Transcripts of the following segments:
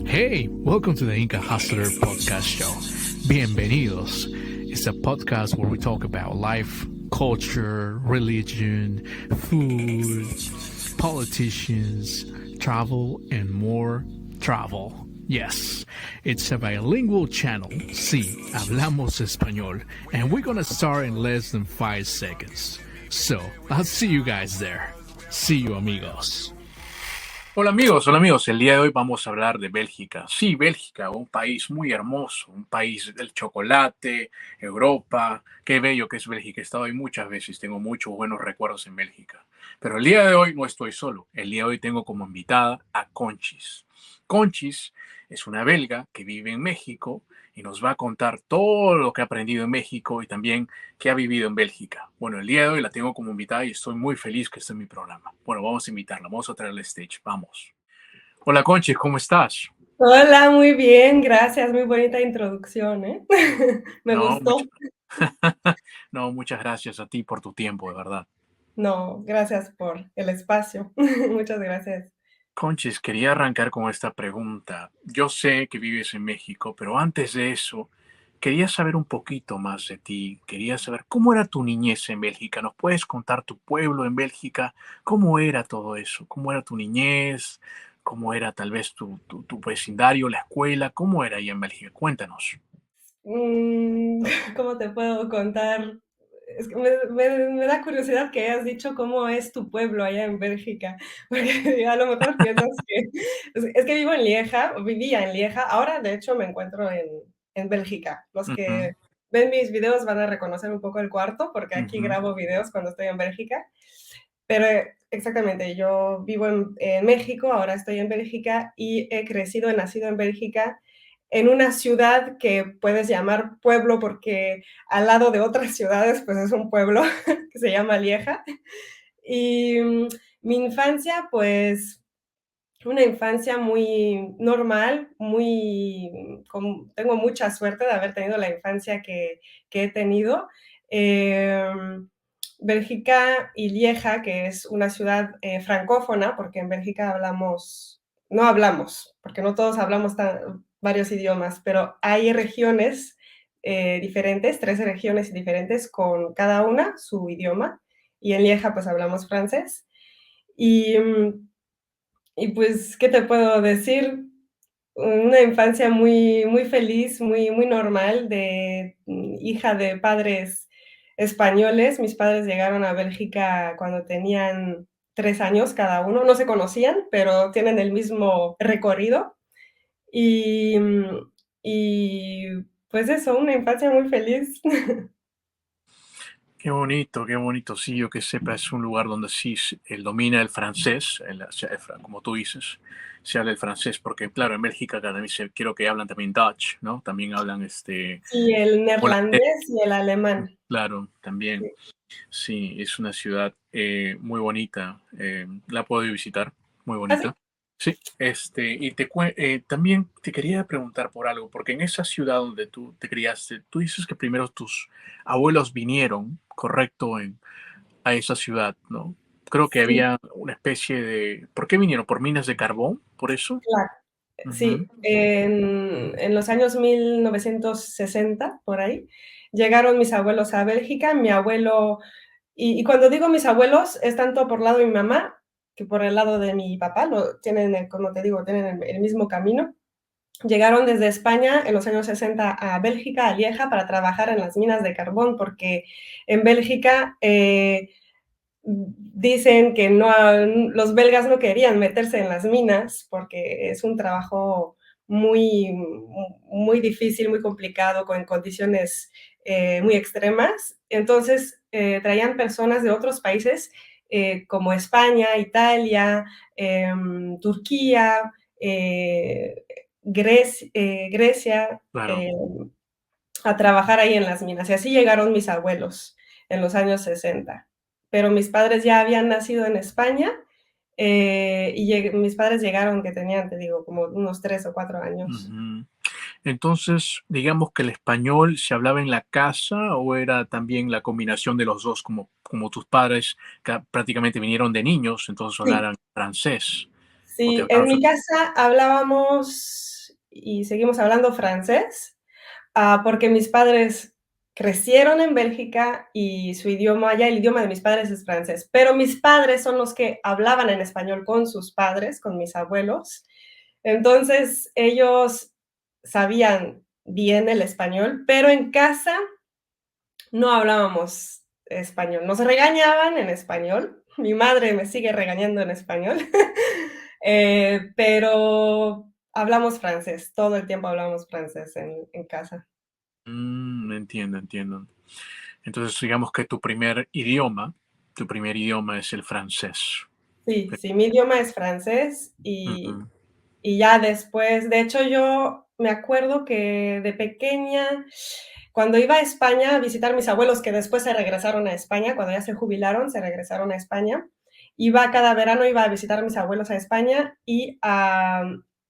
Hey, welcome to the Inca Hustler Podcast Show. Bienvenidos. It's a podcast where we talk about life, culture, religion, food, politicians, travel, and more travel. Yes, it's a bilingual channel. Sí, hablamos español. And we're gonna start in less than 5 seconds. So, I'll see you guys there. See you, amigos. Hola amigos, el día de hoy vamos a hablar de Bélgica. Sí, Bélgica, un país muy hermoso, un país del chocolate, Europa, qué bello que es Bélgica. He estado ahí muchas veces, tengo muchos buenos recuerdos en Bélgica. Pero el día de hoy no estoy solo, el día de hoy tengo como invitada a Conchis. Conchis es una belga que vive en México y nos va a contar todo lo que ha aprendido en México y también que ha vivido en Bélgica. Bueno, el día de hoy la tengo como invitada y estoy muy feliz que esté en mi programa. Bueno, vamos a invitarla, vamos a traerle stage, vamos. Hola Conchis, ¿cómo estás? Hola, muy bien, gracias, muy bonita introducción, ¿eh? Me No, gustó. no, muchas gracias a ti por tu tiempo, de verdad. No, gracias por el espacio. Muchas gracias. Conchis, quería arrancar con esta pregunta. Yo sé que vives en México, pero antes de eso, quería saber un poquito más de ti. Quería saber cómo era tu niñez en Bélgica. ¿Nos puedes contar tu pueblo en Bélgica? ¿Cómo era todo eso? ¿Cómo era tu niñez? ¿Cómo era tal vez tu vecindario, la escuela? ¿Cómo era ahí en Bélgica? Cuéntanos. Mm, ¿Cómo te puedo contar? Es que me da curiosidad que hayas dicho cómo es tu pueblo allá en Bélgica, porque a lo mejor piensas que es que vivo en Lieja, o vivía en Lieja, ahora de hecho me encuentro en Bélgica. Los Ujú, que ven mis videos van a reconocer un poco el cuarto, porque aquí ujú, grabo videos cuando estoy en Bélgica. Pero exactamente, yo vivo en México, ahora estoy en Bélgica y he crecido, he nacido en Bélgica, en una ciudad que puedes llamar pueblo porque al lado de otras ciudades, pues es un pueblo que se llama Lieja. Y mi infancia, pues una infancia muy normal, tengo mucha suerte de haber tenido la infancia que he tenido. Bélgica y Lieja, que es una ciudad francófona, porque en Bélgica no hablamos, porque no todos hablamos varios idiomas, pero hay regiones diferentes, 3 regiones diferentes con cada una su idioma, y en Lieja pues hablamos francés. Y y pues, ¿qué te puedo decir? Una infancia muy feliz, muy normal de hija de padres españoles. Mis padres llegaron a Bélgica cuando tenían 3 años cada uno. No se conocían, pero tienen el mismo recorrido. Y, y pues eso, una infancia muy feliz. qué bonito, qué bonito. Sí, yo que sepa, es un lugar donde sí domina el francés, como tú dices, se habla el francés, porque claro, en Bélgica también quiero que hablan también Dutch, ¿no? También hablan Y el holandés, neerlandés y el alemán. claro, también. Sí. Sí, es una ciudad muy bonita. La puedo visitar, muy ¿Ah, sí? bonita. Sí, también te quería preguntar por algo, porque en esa ciudad donde tú te criaste, tú dices que primero tus abuelos vinieron, correcto, a esa ciudad, ¿no? Creo que Sí, había una especie de... ¿Por qué vinieron? ¿Por minas de carbón? ¿Por eso? claro. Ujú, Sí, en los años 1960, por ahí, llegaron mis abuelos a Bélgica. Mi abuelo, y cuando digo mis abuelos, es tanto por lado de mi mamá que por el lado de mi papá, tienen, como te digo, tienen el mismo camino. Llegaron desde España en los años 60 a Bélgica, a Lieja, para trabajar en las minas de carbón, porque en Bélgica dicen que no, los belgas no querían meterse en las minas porque es un trabajo muy, muy difícil, muy complicado, con condiciones muy extremas. Entonces traían personas de otros países como España, Italia, Turquía, Grecia, claro. a trabajar ahí en las minas. Y así llegaron mis abuelos en los años 60. Pero mis padres ya habían nacido en España y mis padres llegaron que tenían, te digo, como unos 3 o 4 años. Ujú. Entonces, digamos que el español se hablaba en la casa o era también la combinación de los dos, como tus padres que prácticamente vinieron de niños, entonces Sí, hablaran francés. ¿O te Sí, en hablaban mi francés? casa hablábamos y seguimos hablando francés, porque mis padres crecieron en Bélgica y su idioma, ya el idioma de mis padres es francés, pero mis padres son los que hablaban en español con sus padres, con mis abuelos. Entonces, ellos sabían bien el español, pero en casa no hablábamos español. Nos regañaban en español. Mi madre me sigue regañando en español, pero hablamos francés. Todo el tiempo hablamos francés en casa. Entiendo, entiendo. Entonces, digamos que tu primer idioma es el francés. Sí, sí, mi idioma es francés Ujú. y ya después, de hecho, yo me acuerdo que de pequeña, cuando iba a España a visitar a mis abuelos, que después se regresaron a España, cuando ya se jubilaron, se regresaron a España, iba cada verano, iba a visitar a mis abuelos a España y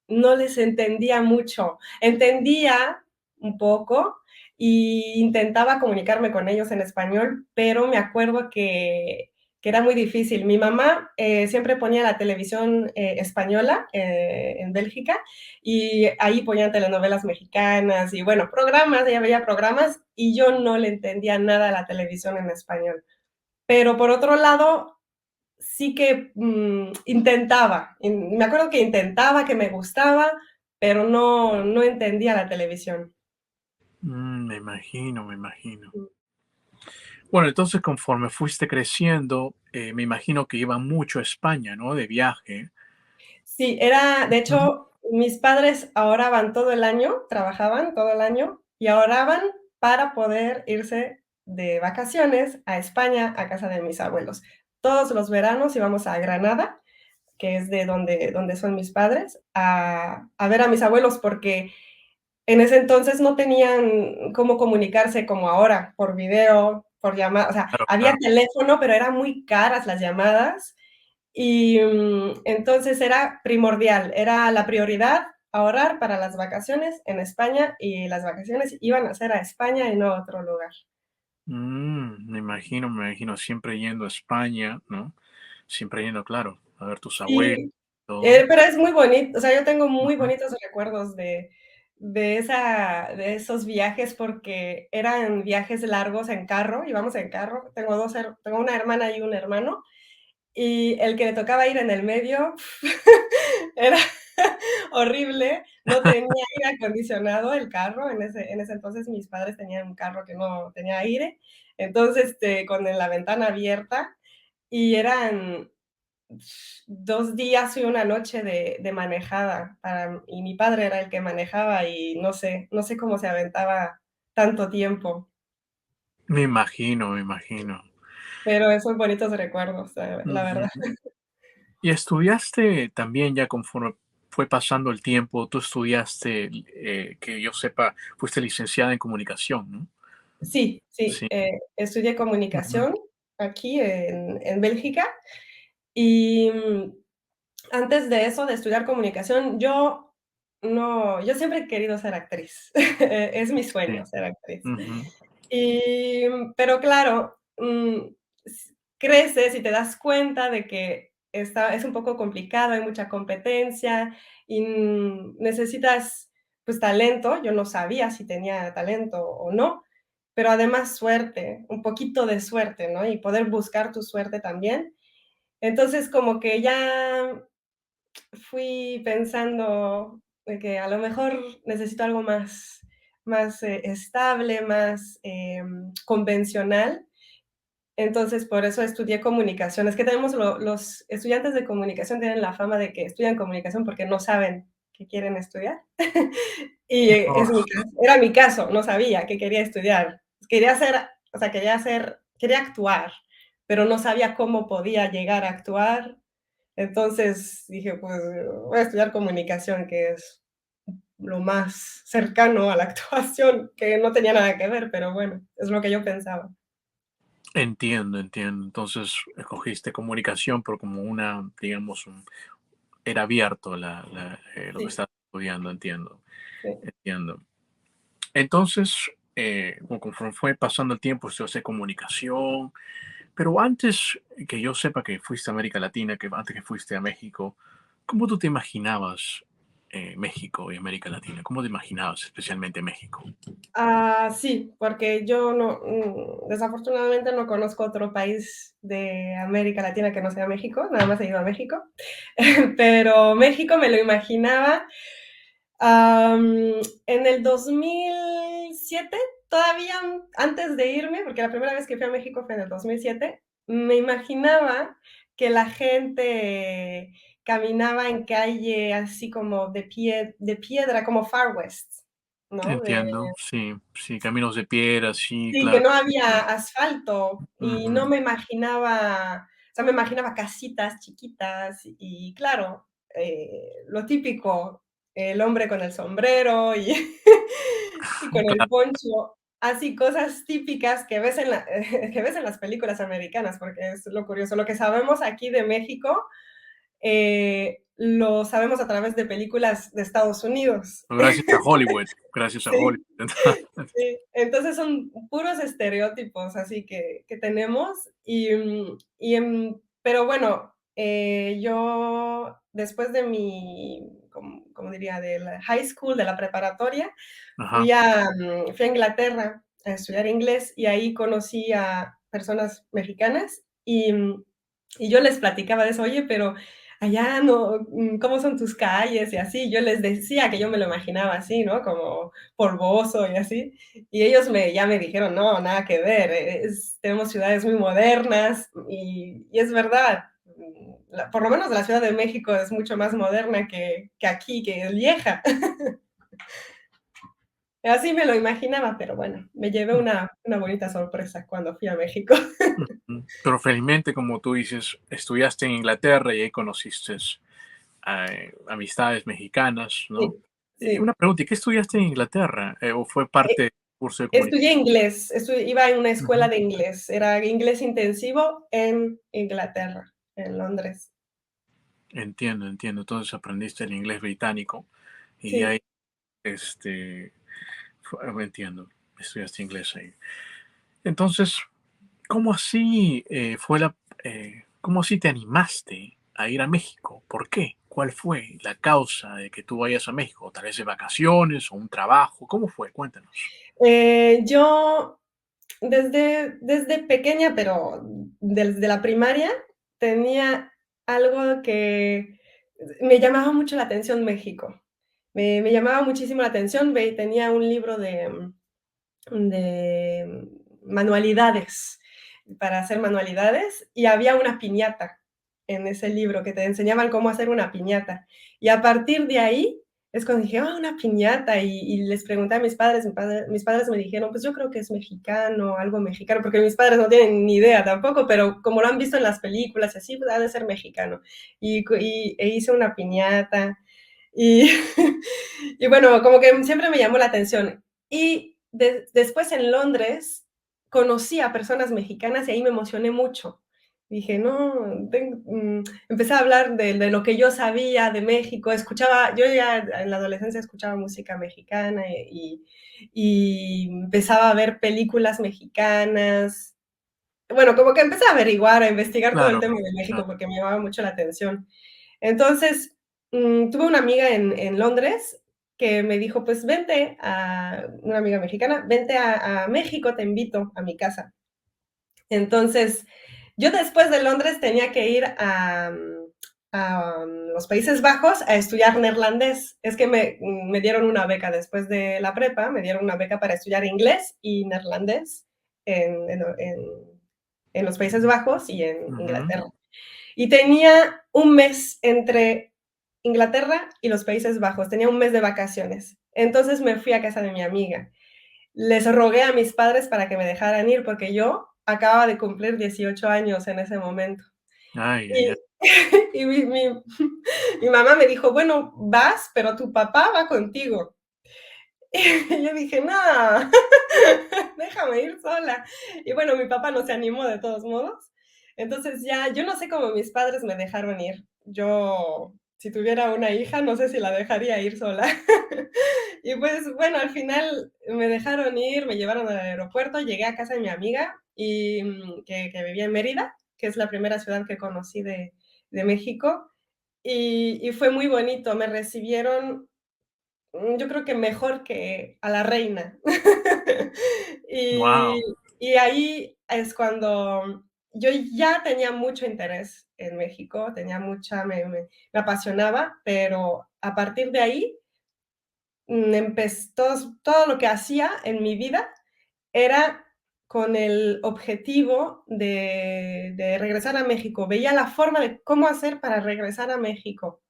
no les entendía mucho. Entendía un poco y intentaba comunicarme con ellos en español, pero me acuerdo que era muy difícil. Mi mamá siempre ponía la televisión española en Bélgica y ahí ponían telenovelas mexicanas y bueno, programas, ella veía programas y yo no le entendía nada a la televisión en español. Pero por otro lado, sí que intentaba, me acuerdo que intentaba, que me gustaba, pero no entendía la televisión. Me imagino, me imagino. Bueno, entonces conforme fuiste creciendo, me imagino que iba mucho a España, ¿no? De viaje. Sí, era, de Ujú. hecho, mis padres ahora van todo el año, trabajaban todo el año y ahorraban para poder irse de vacaciones a España, a casa de mis abuelos. Todos los veranos íbamos a Granada, que es de donde son mis padres, a ver a mis abuelos, porque en ese entonces no tenían cómo comunicarse como ahora, por video, por llamada, o sea, Claro, había claro. teléfono, pero eran muy caras las llamadas y entonces era primordial, era la prioridad ahorrar para las vacaciones en España y las vacaciones iban a ser a España y no a otro lugar. Me imagino siempre yendo a España, ¿no? Siempre yendo, claro, a ver tus abuelos, Sí, todo. pero es muy bonito, o sea, yo tengo muy Ujú. bonitos recuerdos de esos viajes porque eran viajes largos en carro, íbamos en carro, tengo una hermana y un hermano, y el que le tocaba ir en el medio era horrible, no tenía aire acondicionado el carro, en ese entonces mis padres tenían un carro que no tenía aire, entonces, con la ventana abierta, y eran 2 días y una noche de manejada y mi padre era el que manejaba y no sé cómo se aventaba tanto tiempo, Me imagino, me imagino. pero esos bonitos recuerdos, la verdad. Ujú. Y estudiaste también ya conforme fue pasando el tiempo, tú estudiaste, que yo sepa, fuiste licenciada en comunicación, ¿no? Sí, sí, Sí. estudié Ujú. comunicación aquí en Bélgica y, antes de eso, de estudiar comunicación, yo siempre he querido ser actriz. Es mi Sí. sueño ser actriz. Ujú. Pero claro, creces y te das cuenta de que es un poco complicado, hay mucha competencia y necesitas, pues, talento. Yo no sabía si tenía talento o no, pero además suerte, un poquito de suerte, ¿no? Y poder buscar tu suerte también. Entonces, como que ya fui pensando de que a lo mejor necesito algo más estable, más convencional. Entonces, por eso estudié comunicación. Es que tenemos los estudiantes de comunicación tienen la fama de que estudian comunicación porque no saben qué quieren estudiar. Y Oh, era mi caso, no sabía qué quería estudiar. Quería hacer, o sea, quería actuar, pero no sabía cómo podía llegar a actuar. Entonces dije, pues voy a estudiar comunicación, que es lo más cercano a la actuación, que no tenía nada que ver, pero bueno, es lo que yo pensaba. entiendo, entiendo. Entonces escogiste comunicación, pero como una, digamos, era abierto lo que Sí, estás estudiando, entiendo, sí, entiendo. Entonces, bueno, conforme fue pasando el tiempo, estudiaste comunicación, pero antes que yo sepa que fuiste a América Latina, que antes que fuiste a México, ¿Cómo tú te imaginabas México y América Latina? ¿Cómo te imaginabas especialmente México? Sí, porque yo no, desafortunadamente no conozco otro país de América Latina que no sea México, nada más he ido a México, pero México me lo imaginaba en el 2007, todavía antes de irme, porque la primera vez que fui a México fue en el 2007, me imaginaba que la gente caminaba en calle así como de piedra, como Far West, ¿no? Entiendo, sí, sí, caminos de piedra, sí, Sí, que claro. no había asfalto y no Ujú. me imaginaba, o sea, me imaginaba casitas chiquitas y claro, lo típico, el hombre con el sombrero y y con el Claro, poncho, así cosas típicas que ves en la que ves en las películas americanas, porque es lo curioso. Lo que sabemos aquí de México, lo sabemos a través de películas de Estados Unidos. gracias a Hollywood, gracias a Hollywood. Sí. Sí, entonces son puros estereotipos así que tenemos pero bueno, yo después de mi, ¿cómo diría? De la high school, de la preparatoria, Ajá, fui a Inglaterra a estudiar inglés y ahí conocí a personas mexicanas y yo les platicaba de eso, oye, pero allá no, ¿cómo son tus calles? Y así, yo les decía que yo me lo imaginaba así, ¿no? Como polvoso y así. Y ellos ya me dijeron, no, nada que ver, tenemos ciudades muy modernas y es verdad. Por lo menos la Ciudad de México es mucho más moderna que aquí, que es vieja. Así me lo imaginaba, pero bueno, me llevé una bonita sorpresa cuando fui a México. pero felizmente, como tú dices, estudiaste en Inglaterra y ahí conociste amistades mexicanas, ¿no? Sí, Y sí. una pregunta, ¿y qué estudiaste en Inglaterra? ¿O fue Eh, parte del curso de comunicación? Estudié inglés, iba en una escuela Ujú. de inglés, era inglés intensivo en Inglaterra, en Londres. Entiendo, entiendo. Entonces aprendiste el inglés británico y de Sí. ahí, este, entiendo, estudiaste inglés ahí. Entonces, ¿cómo así cómo así te animaste a ir a México? ¿Por qué? ¿Cuál fue la causa de que tú vayas a México? ¿Tal vez de vacaciones o un trabajo? ¿Cómo fue? Cuéntanos. Yo desde pequeña, pero desde la primaria, tenía algo que me llamaba mucho la atención México. Me llamaba muchísimo la atención, tenía un libro de manualidades, para hacer manualidades, y había una piñata en ese libro que te enseñaban cómo hacer una piñata. Y a partir de ahí es cuando dije, una piñata, y les pregunté a mis padres me dijeron, pues yo creo que es mexicano, algo mexicano, porque mis padres no tienen ni idea tampoco, pero como lo han visto en las películas y así, pues ha de ser mexicano. E hice una piñata, y, y bueno, como que siempre me llamó la atención. Y después en Londres conocí a personas mexicanas y ahí me emocioné mucho. Dije, no, empecé a hablar de lo que yo sabía de México, yo ya en la adolescencia escuchaba música mexicana y empezaba a ver películas mexicanas. Bueno, como que empecé a averiguar, a investigar todo el Claro, tema de México claro. porque me llamaba mucho la atención. Entonces, tuve una amiga en Londres que me dijo, pues vente una amiga mexicana, vente a México, te invito a mi casa. Entonces, yo después de Londres tenía que ir a los Países Bajos a estudiar neerlandés. Es que me dieron una beca después de la prepa, me dieron una beca para estudiar inglés y neerlandés en los Países Bajos y en Ujú. Inglaterra. Y tenía un mes entre Inglaterra y los Países Bajos, tenía un mes de vacaciones. Entonces me fui a casa de mi amiga. Les rogué a mis padres para que me dejaran ir porque yo acababa de cumplir 18 años en ese momento. Ay, ay, ay. Y, y mi mamá me dijo, bueno, vas, pero tu papá va contigo. Y yo dije, no, déjame ir sola. Y bueno, mi papá no se animó de todos modos. Entonces ya, yo no sé cómo mis padres me dejaron ir. Yo, si tuviera una hija, no sé si la dejaría ir sola. Y pues bueno, al final me dejaron ir, me llevaron al aeropuerto, llegué a casa de mi amiga que vivía en Mérida, que es la primera ciudad que conocí de México. y fue muy bonito. Me recibieron, yo creo que mejor que a la reina. Y, Wow, y ahí es cuando yo ya tenía mucho interés en México, tenía mucha, me apasionaba, pero a partir de ahí, todo lo que hacía en mi vida era con el objetivo de regresar a México. Veía la forma de cómo hacer para regresar a México.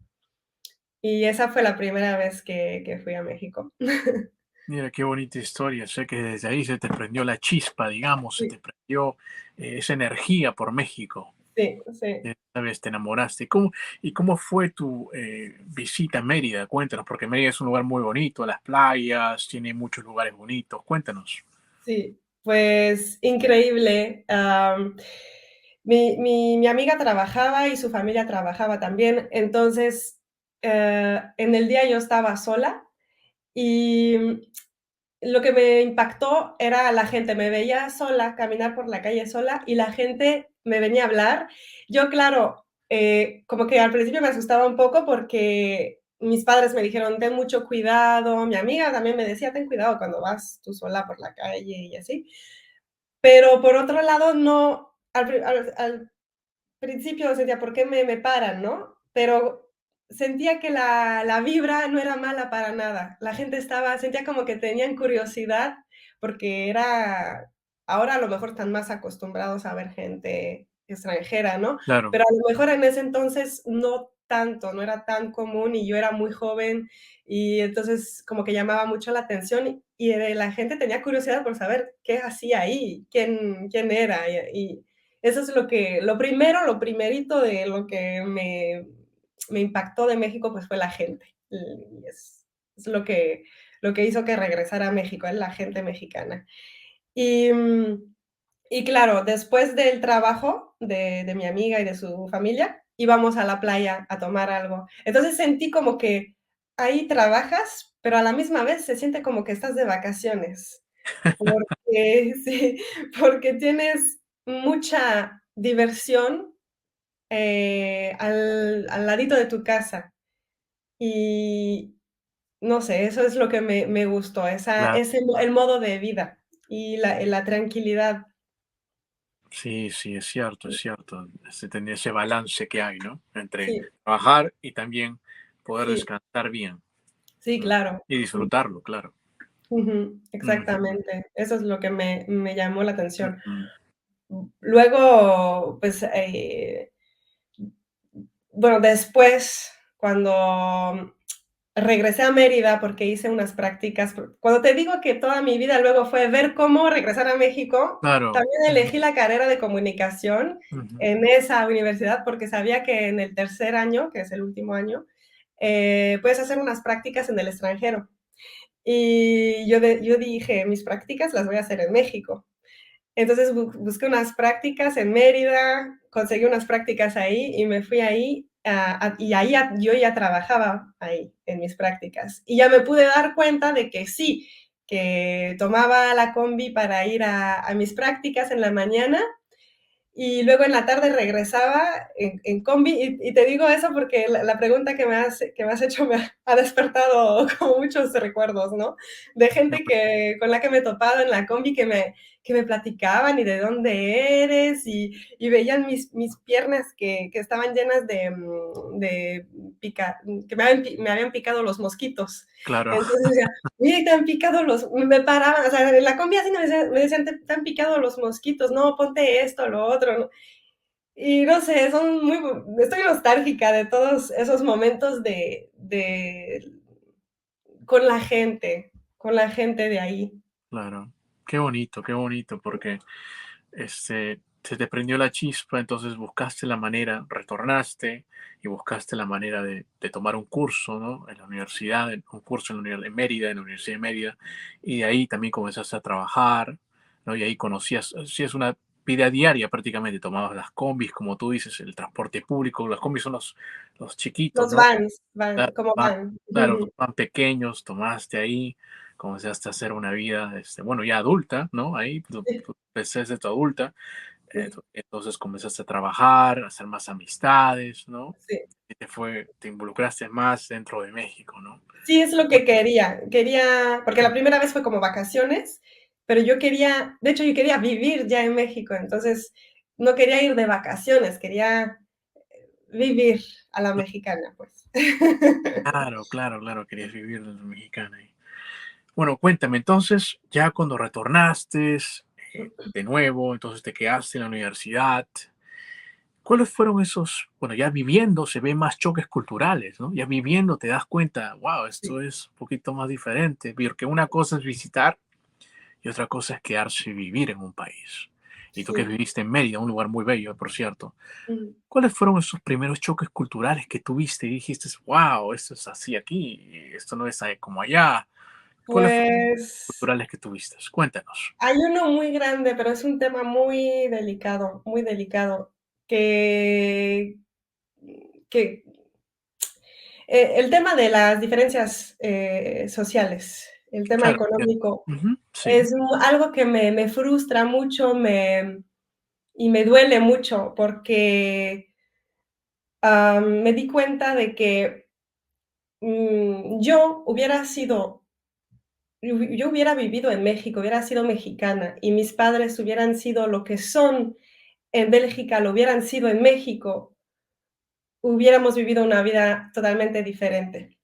Y esa fue la primera vez que fui a México. mira qué bonita historia. Sé que desde ahí se te prendió la chispa, digamos, se Sí, te prendió esa energía por México. sí, sí. Esta vez te enamoraste. Y cómo fue tu visita a Mérida? Cuéntanos, porque Mérida es un lugar muy bonito, las playas, tiene muchos lugares bonitos. Cuéntanos. Sí, pues increíble. Mi amiga trabajaba y su familia trabajaba también, entonces en el día yo estaba sola y lo que me impactó era la gente. Me veía sola, caminar por la calle sola y la gente me venía a hablar. Yo, claro, como que al principio me asustaba un poco porque mis padres me dijeron, ten mucho cuidado. Mi amiga también me decía, ten cuidado cuando vas tú sola por la calle y así. Pero por otro lado, no, al principio sentía, ¿por qué me paran, no? Pero sentía que la vibra no era mala para nada. La gente sentía como que tenían curiosidad, porque ahora a lo mejor están más acostumbrados a ver gente extranjera, ¿no? Claro, Pero a lo mejor en ese entonces no tanto, no era tan común y yo era muy joven y entonces como que llamaba mucho la atención y la gente tenía curiosidad por saber qué hacía ahí, quién era y eso es lo primerito de lo que me impactó de México, pues fue la gente. Y es lo que hizo que regresara a México, es la gente mexicana. Y, y claro, después del trabajo de mi amiga y de su familia, íbamos a la playa a tomar algo. Entonces sentí como que ahí trabajas, pero a la misma vez se siente como que estás de vacaciones. Porque sí, porque tienes mucha diversión, al ladito de tu casa. Y no sé, eso es lo que me gustó, claro. el modo de vida y la tranquilidad. Sí, sí, es cierto, es cierto. Ese balance que hay, ¿no? Entre Sí, trabajar y también poder sí, descansar bien, sí, ¿no? claro. Y disfrutarlo, claro. Ujú, Ujú, exactamente. Eso es lo que me llamó la atención. ujú. Luego, pues, bueno, después, cuando regresé a Mérida porque hice unas prácticas. Cuando te digo que toda mi vida luego fue ver cómo regresar a México, Claro. también Ujú, elegí la carrera de comunicación ujú. en esa universidad porque sabía que en el tercer año, que es el último año, puedes hacer unas prácticas en el extranjero. Y yo dije, mis prácticas las voy a hacer en México. Entonces busqué unas prácticas en Mérida, conseguí unas prácticas ahí y me fui ahí y ahí yo ya trabajaba ahí en mis prácticas. Y ya me pude dar cuenta de que sí, que tomaba la combi para ir a mis prácticas en la mañana y luego en la tarde regresaba en combi. Y te digo eso porque la pregunta que me has hecho me ha despertado como muchos recuerdos, ¿no? De gente con la que me he topado en la combi que me platicaban y de dónde eres y veían mis piernas que estaban llenas me habían picado los mosquitos. Claro, Entonces decía, mire, te han picado me paraban, o sea, en la combi así me decían, te han picado los mosquitos, no, ponte esto, lo otro, ¿no? Y no sé, estoy nostálgica de todos esos momentos con la gente de ahí. claro. Qué bonito, porque se te prendió la chispa, entonces buscaste la manera, retornaste y buscaste la manera de tomar un curso, ¿no? En la universidad, un curso en Mérida, en la Universidad de Mérida, y de ahí también comenzaste a trabajar, ¿no? Y ahí conocías, sí, es una vida diaria prácticamente, tomabas las combis, como tú dices, el transporte público, las combis son los chiquitos, Los ¿no? vans, Claro, como van. claro, van pequeños, tomaste ahí, comenzaste a hacer una vida, bueno, ya adulta, ¿no? Ahí, pues, desde tu adulta, Sí, Entonces comenzaste a trabajar, a hacer más amistades, ¿no? sí. Y te involucraste más dentro de México, ¿no? Sí, es lo Bueno, que quería. Quería, porque la mm, primera vez fue como vacaciones, pero yo quería, de hecho, yo quería vivir ya en México, entonces no quería ir de vacaciones, quería vivir a la mexicana, pues. claro, claro, claro, querías vivir de la mexicana. Bueno, cuéntame, entonces, ya cuando retornaste de nuevo, entonces te quedaste en la universidad, ¿cuáles fueron esos, bueno, ya viviendo se ven más choques culturales, ¿no? Ya viviendo te das cuenta, wow, Sí, esto es un poquito más diferente, porque una cosa es visitar y otra cosa es quedarse y vivir en un país. Y tú que sí. viviste en Mérida, un lugar muy bello, por cierto, Mm. ¿cuáles fueron esos primeros choques culturales que tuviste y dijiste, wow, esto es así aquí, esto no es como allá? ¿Cuáles fueron los Pues culturales que tuviste? Cuéntanos. hay uno muy grande, pero es un tema muy delicado, que, que el tema de las diferencias sociales, el tema Claro, ya. económico, Ujú, sí, es algo que me frustra mucho y me duele mucho porque me di cuenta de que yo yo hubiera vivido en México, hubiera sido mexicana y mis padres hubieran sido lo que son en Bélgica, lo hubieran sido en México, hubiéramos vivido una vida totalmente diferente.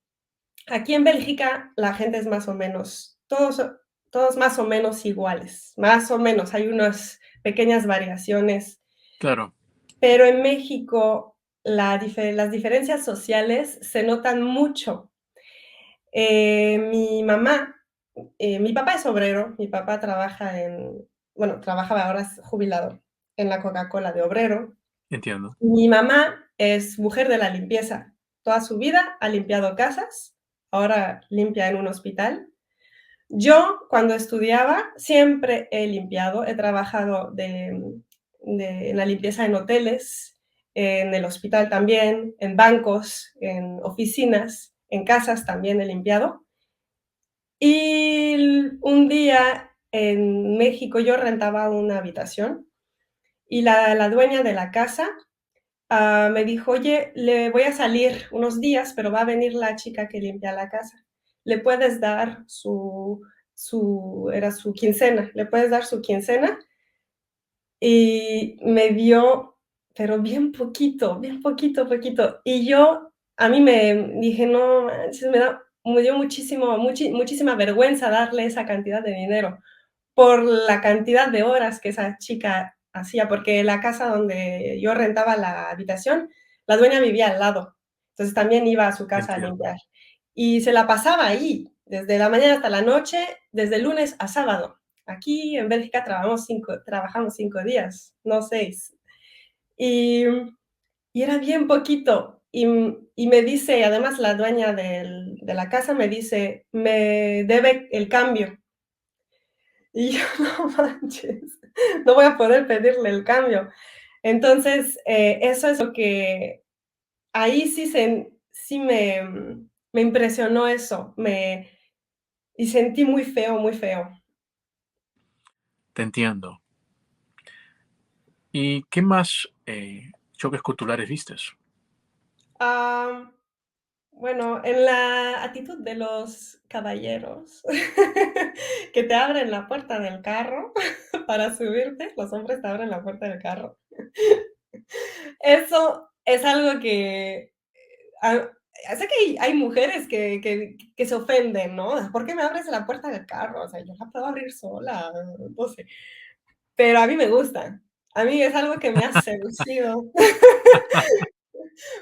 Aquí en Bélgica la gente es más o menos, todos más o menos iguales, más o menos, hay unas pequeñas variaciones, claro, pero en México las diferencias sociales se notan mucho. Mi mamá, mi papá es obrero, mi papá bueno, trabajaba, ahora es jubilado en la Coca-Cola de obrero. entiendo, Mi mamá es mujer de la limpieza. Toda su vida ha limpiado casas, ahora limpia en un hospital. Yo, cuando estudiaba, siempre he limpiado, he trabajado en la limpieza en hoteles, en el hospital también, en bancos, en oficinas, en casas también he limpiado. Y un día en México yo rentaba una habitación y la dueña de la casa me dijo, oye, le voy a salir unos días, pero va a venir la chica que limpia la casa. ¿Le puedes dar era su quincena, le puedes dar su quincena? Y me dio, pero bien poquito, poquito. Y yo, a mí me dije, no manches, me dio muchísima vergüenza darle esa cantidad de dinero por la cantidad de horas que esa chica hacía, porque la casa donde yo rentaba la habitación, la dueña vivía al lado, entonces también iba a su casa a entiendo. limpiar. Y se la pasaba ahí, desde la mañana hasta la noche, desde lunes a sábado. Aquí en Bélgica trabajamos 5 días, no 6. Y, y era bien poquito. Y me dice, además la dueña de la casa me dice, me debe el cambio. Y yo, no manches, no voy a poder pedirle el cambio. Entonces, eso es lo que ahí sí me impresionó eso, y sentí muy feo, muy feo. Te entiendo. ¿Y qué más choques culturales vistes? Am, bueno, en la actitud de los caballeros, que te abren la puerta del carro para subirte, los hombres te abren la puerta del carro. Eso es algo que Ah, sé que hay mujeres que se ofenden, ¿no? ¿Por qué me abres la puerta del carro? O sea, yo la puedo abrir sola, no sé. Pero a mí me gusta. A mí es algo que me ha seducido,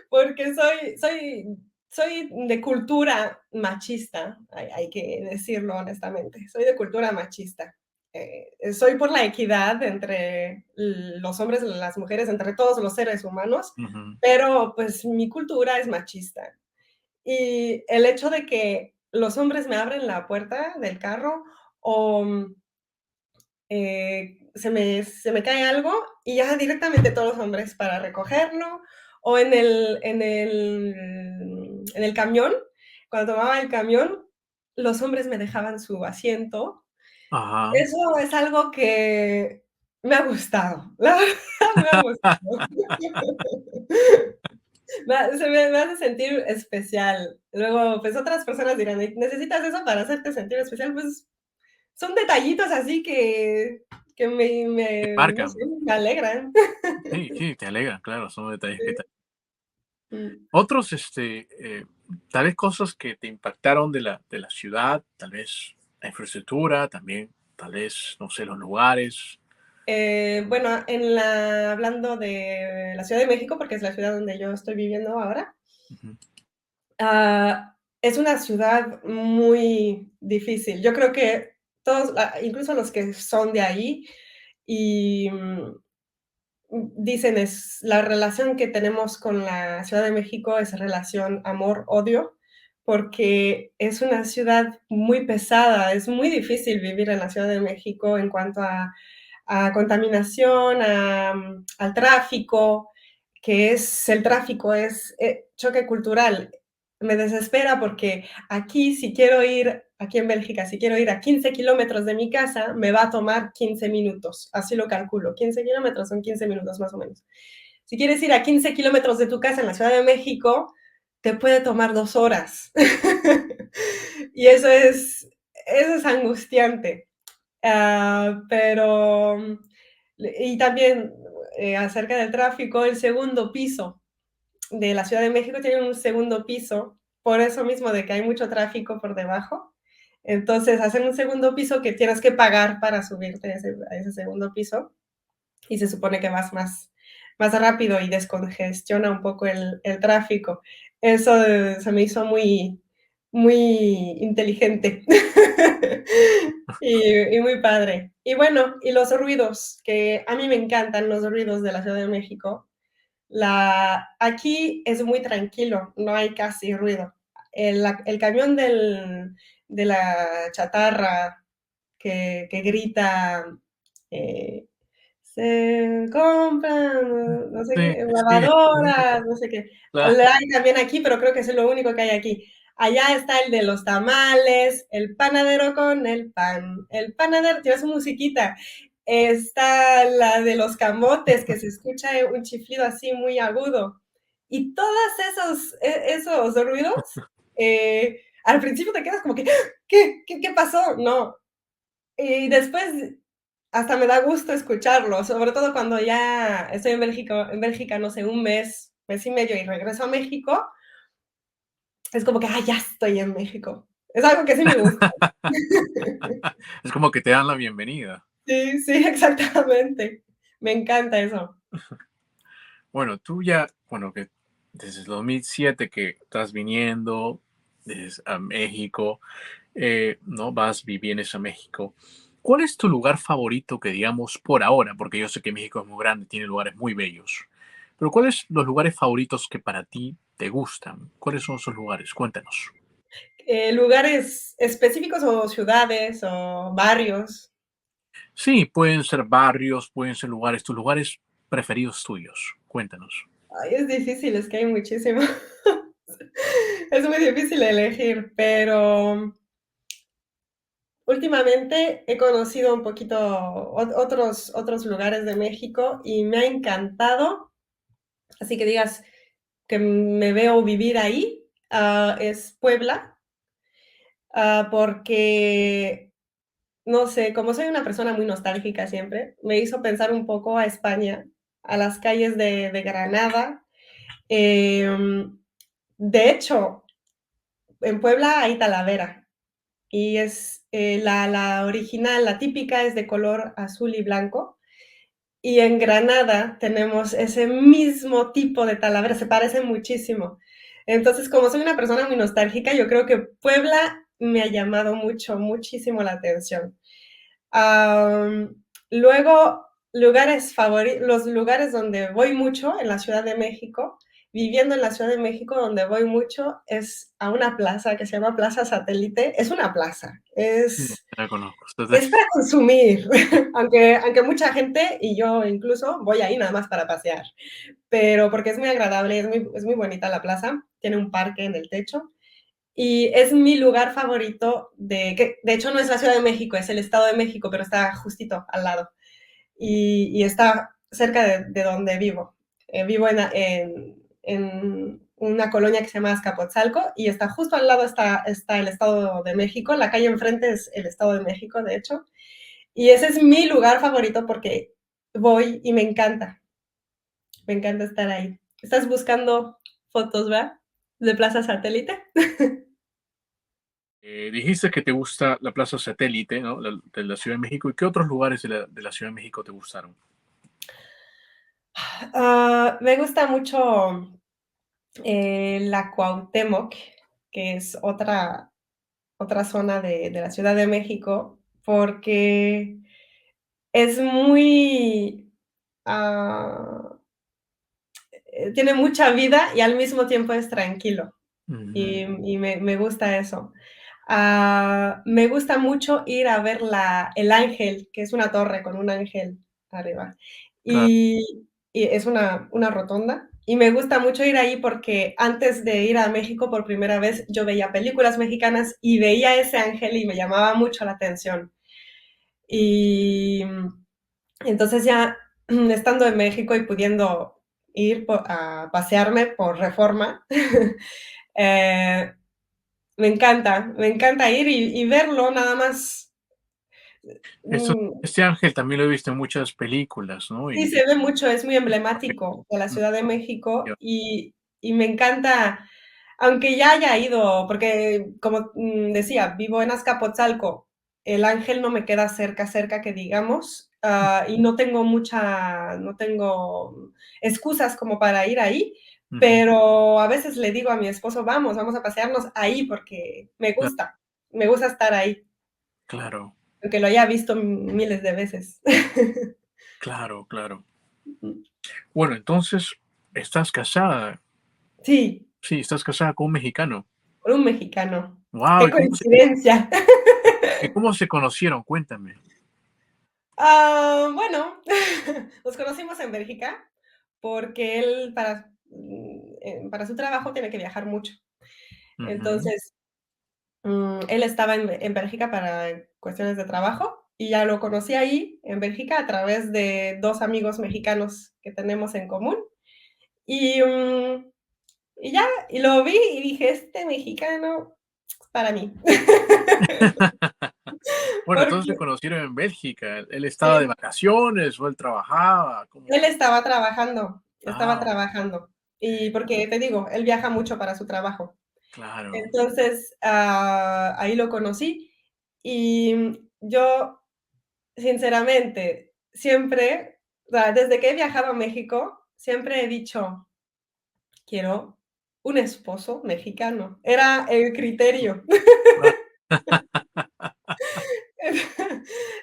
porque soy de cultura machista, hay que decirlo honestamente. Soy de cultura machista. Soy por la equidad entre los hombres y las mujeres, entre todos los seres humanos, Ujú, pero pues mi cultura es machista. Y el hecho de que los hombres me abren la puerta del carro o, se me cae algo y ya directamente todos los hombres para recogerlo, o en el camión, cuando tomaba el camión, los hombres me dejaban su asiento. ajá, Eso es algo que Me ha gustado, la verdad me ha gustado. Me hace sentir especial. Luego, pues otras personas dirán, ¿necesitas eso para hacerte sentir especial? Pues son detallitos así que Te no sé, marcan. me alegran. Sí, sí, te alegra, claro, son detalles que te... Sí. Mm. Otros, tal vez cosas que te impactaron de la ciudad, tal vez la infraestructura, también, tal vez, no sé, los lugares. Bueno, hablando de la Ciudad de México, porque es la ciudad donde yo estoy viviendo ahora, Ujú, es una ciudad muy difícil. Yo creo que todos, incluso los que son de ahí, y dicen es la relación que tenemos con la Ciudad de México es relación amor-odio, porque es una ciudad muy pesada, es muy difícil vivir en la Ciudad de México en cuanto a contaminación, al tráfico, que es el tráfico, es choque cultural. Me desespera porque aquí, si quiero ir, aquí en Bélgica, si quiero ir a 15 kilómetros de mi casa, me va a tomar 15 minutos, así lo calculo. 15 kilómetros son 15 minutos más o menos. Si quieres ir a 15 kilómetros de tu casa en la Ciudad de México, te puede tomar 2 horas. Y eso es angustiante. Pero, y también acerca del tráfico, el segundo piso de la Ciudad de México tiene un segundo piso, por eso mismo de que hay mucho tráfico por debajo. Entonces hacen un segundo piso que tienes que pagar para subirte a ese segundo piso y se supone que vas más rápido y descongestiona un poco el tráfico. Eso se me hizo muy inteligente y muy padre. Y bueno, y los ruidos, que a mí me encantan los ruidos de la Ciudad de México. Aquí es muy tranquilo, no hay casi ruido. El camión de la chatarra que grita, eh, se compran, no sé sí, qué, sí, lavadoras, no sé qué. claro, La hay también aquí, pero creo que es lo único que hay aquí. Allá está el de los tamales, el panadero con el pan. El panadero tiene su musiquita. Está la de los camotes, que se escucha un chiflido así muy agudo. Y todos esos ruidos, al principio te quedas como que, ¿qué pasó? No. Y después hasta me da gusto escucharlo, sobre todo cuando ya estoy en Bélgica, no sé, un mes y medio y regreso a México, es como que, ya estoy en México. Es algo que sí me gusta. es como que te dan la bienvenida. Sí, sí, exactamente. Me encanta eso. Bueno, tú ya, bueno, que desde el 2007 que estás viniendo desde a México, ¿no? Vas, vienes a México. ¿Cuál es tu lugar favorito que digamos por ahora? Porque yo sé que México es muy grande, tiene lugares muy bellos. Pero ¿cuáles los lugares favoritos que para ti te gustan? ¿Cuáles son esos lugares? Cuéntanos. ¿Lugares específicos o ciudades o barrios? Sí, pueden ser barrios, pueden ser lugares, tus lugares preferidos tuyos. Cuéntanos. Ay, es difícil, es que hay muchísimo. Es muy difícil elegir, pero últimamente he conocido un poquito otros lugares de México y me ha encantado, así que digas que me veo vivir ahí, es Puebla, porque, no sé, como soy una persona muy nostálgica siempre, me hizo pensar un poco a España, a las calles de Granada. Em, de hecho, en Puebla hay Talavera, y es la original, la típica es de color azul y blanco. Y en Granada tenemos ese mismo tipo de talavera, se parecen muchísimo. Entonces, como soy una persona muy nostálgica, yo creo que Puebla me ha llamado muchísimo la atención. Am, Luego, los lugares donde voy mucho en la Ciudad de México, viviendo en la Ciudad de México, donde voy mucho es a una plaza que se llama Plaza Satélite. Es una plaza, No, la conozco. es para consumir, aunque mucha gente, y yo incluso, voy ahí nada más para pasear, pero porque es muy agradable, es muy bonita la plaza, tiene un parque en el techo, y es mi lugar favorito que de hecho no es la Ciudad de México, es el Estado de México, pero está justito al lado. y está cerca de donde vivo. Vivo en una colonia que se llama Azcapotzalco y está justo al lado está el Estado de México, la calle enfrente es el Estado de México, de hecho, y ese es mi lugar favorito porque voy y me encanta estar ahí. Estás buscando fotos, ¿verdad? De Plaza Satélite. Dijiste que te gusta la Plaza Satélite, ¿no? De la Ciudad de México. ¿Y qué otros lugares de la Ciudad de México te gustaron? Me gusta mucho la Cuauhtémoc, que es otra zona de la Ciudad de México, porque es muy, ah, tiene mucha vida y al mismo tiempo es tranquilo. Ujú. Y me gusta eso. Me gusta mucho ir a ver el Ángel, que es una torre con un ángel arriba. Claro. Y es una rotonda. Y me gusta mucho ir ahí porque antes de ir a México por primera vez, yo veía películas mexicanas y veía ese ángel y me llamaba mucho la atención. Y entonces ya estando en México y pudiendo ir a pasearme por Reforma, eh, me encanta ir y verlo nada más. Esto, Mm, este ángel también lo he visto en muchas películas, ¿no? sí, Y se ve mucho, es muy emblemático de la Ciudad de México y me encanta, aunque ya haya ido, porque como decía, vivo en Azcapotzalco, el ángel no me queda cerca que digamos, y no tengo excusas como para ir ahí, ujú, pero a veces le digo a mi esposo, vamos a pasearnos ahí porque cla- me gusta estar ahí, claro, aunque lo haya visto miles de veces. claro, claro. Bueno, entonces, estás casada. Sí, Sí, estás casada con un mexicano. por un mexicano. Wow, Qué coincidencia. y cómo se conocieron? Cuéntame. Bueno, nos conocimos en Bélgica porque él para su trabajo tiene que viajar mucho. Ujú. Entonces, él estaba en Bélgica para cuestiones de trabajo y ya lo conocí ahí en Bélgica a través de 2 amigos mexicanos que tenemos en común. Y, y ya, y lo vi y dije: "Este mexicano es para mí". Bueno, entonces se Porque conocieron en Bélgica. Él estaba de sí, vacaciones o él trabajaba. ¿Cómo? él estaba Ah, trabajando. Y porque te digo, él viaja mucho para su trabajo. claro. Entonces, ahí lo conocí y yo, sinceramente, siempre, o sea, desde que he viajado a México, siempre he dicho: "Quiero un esposo mexicano". Era el criterio.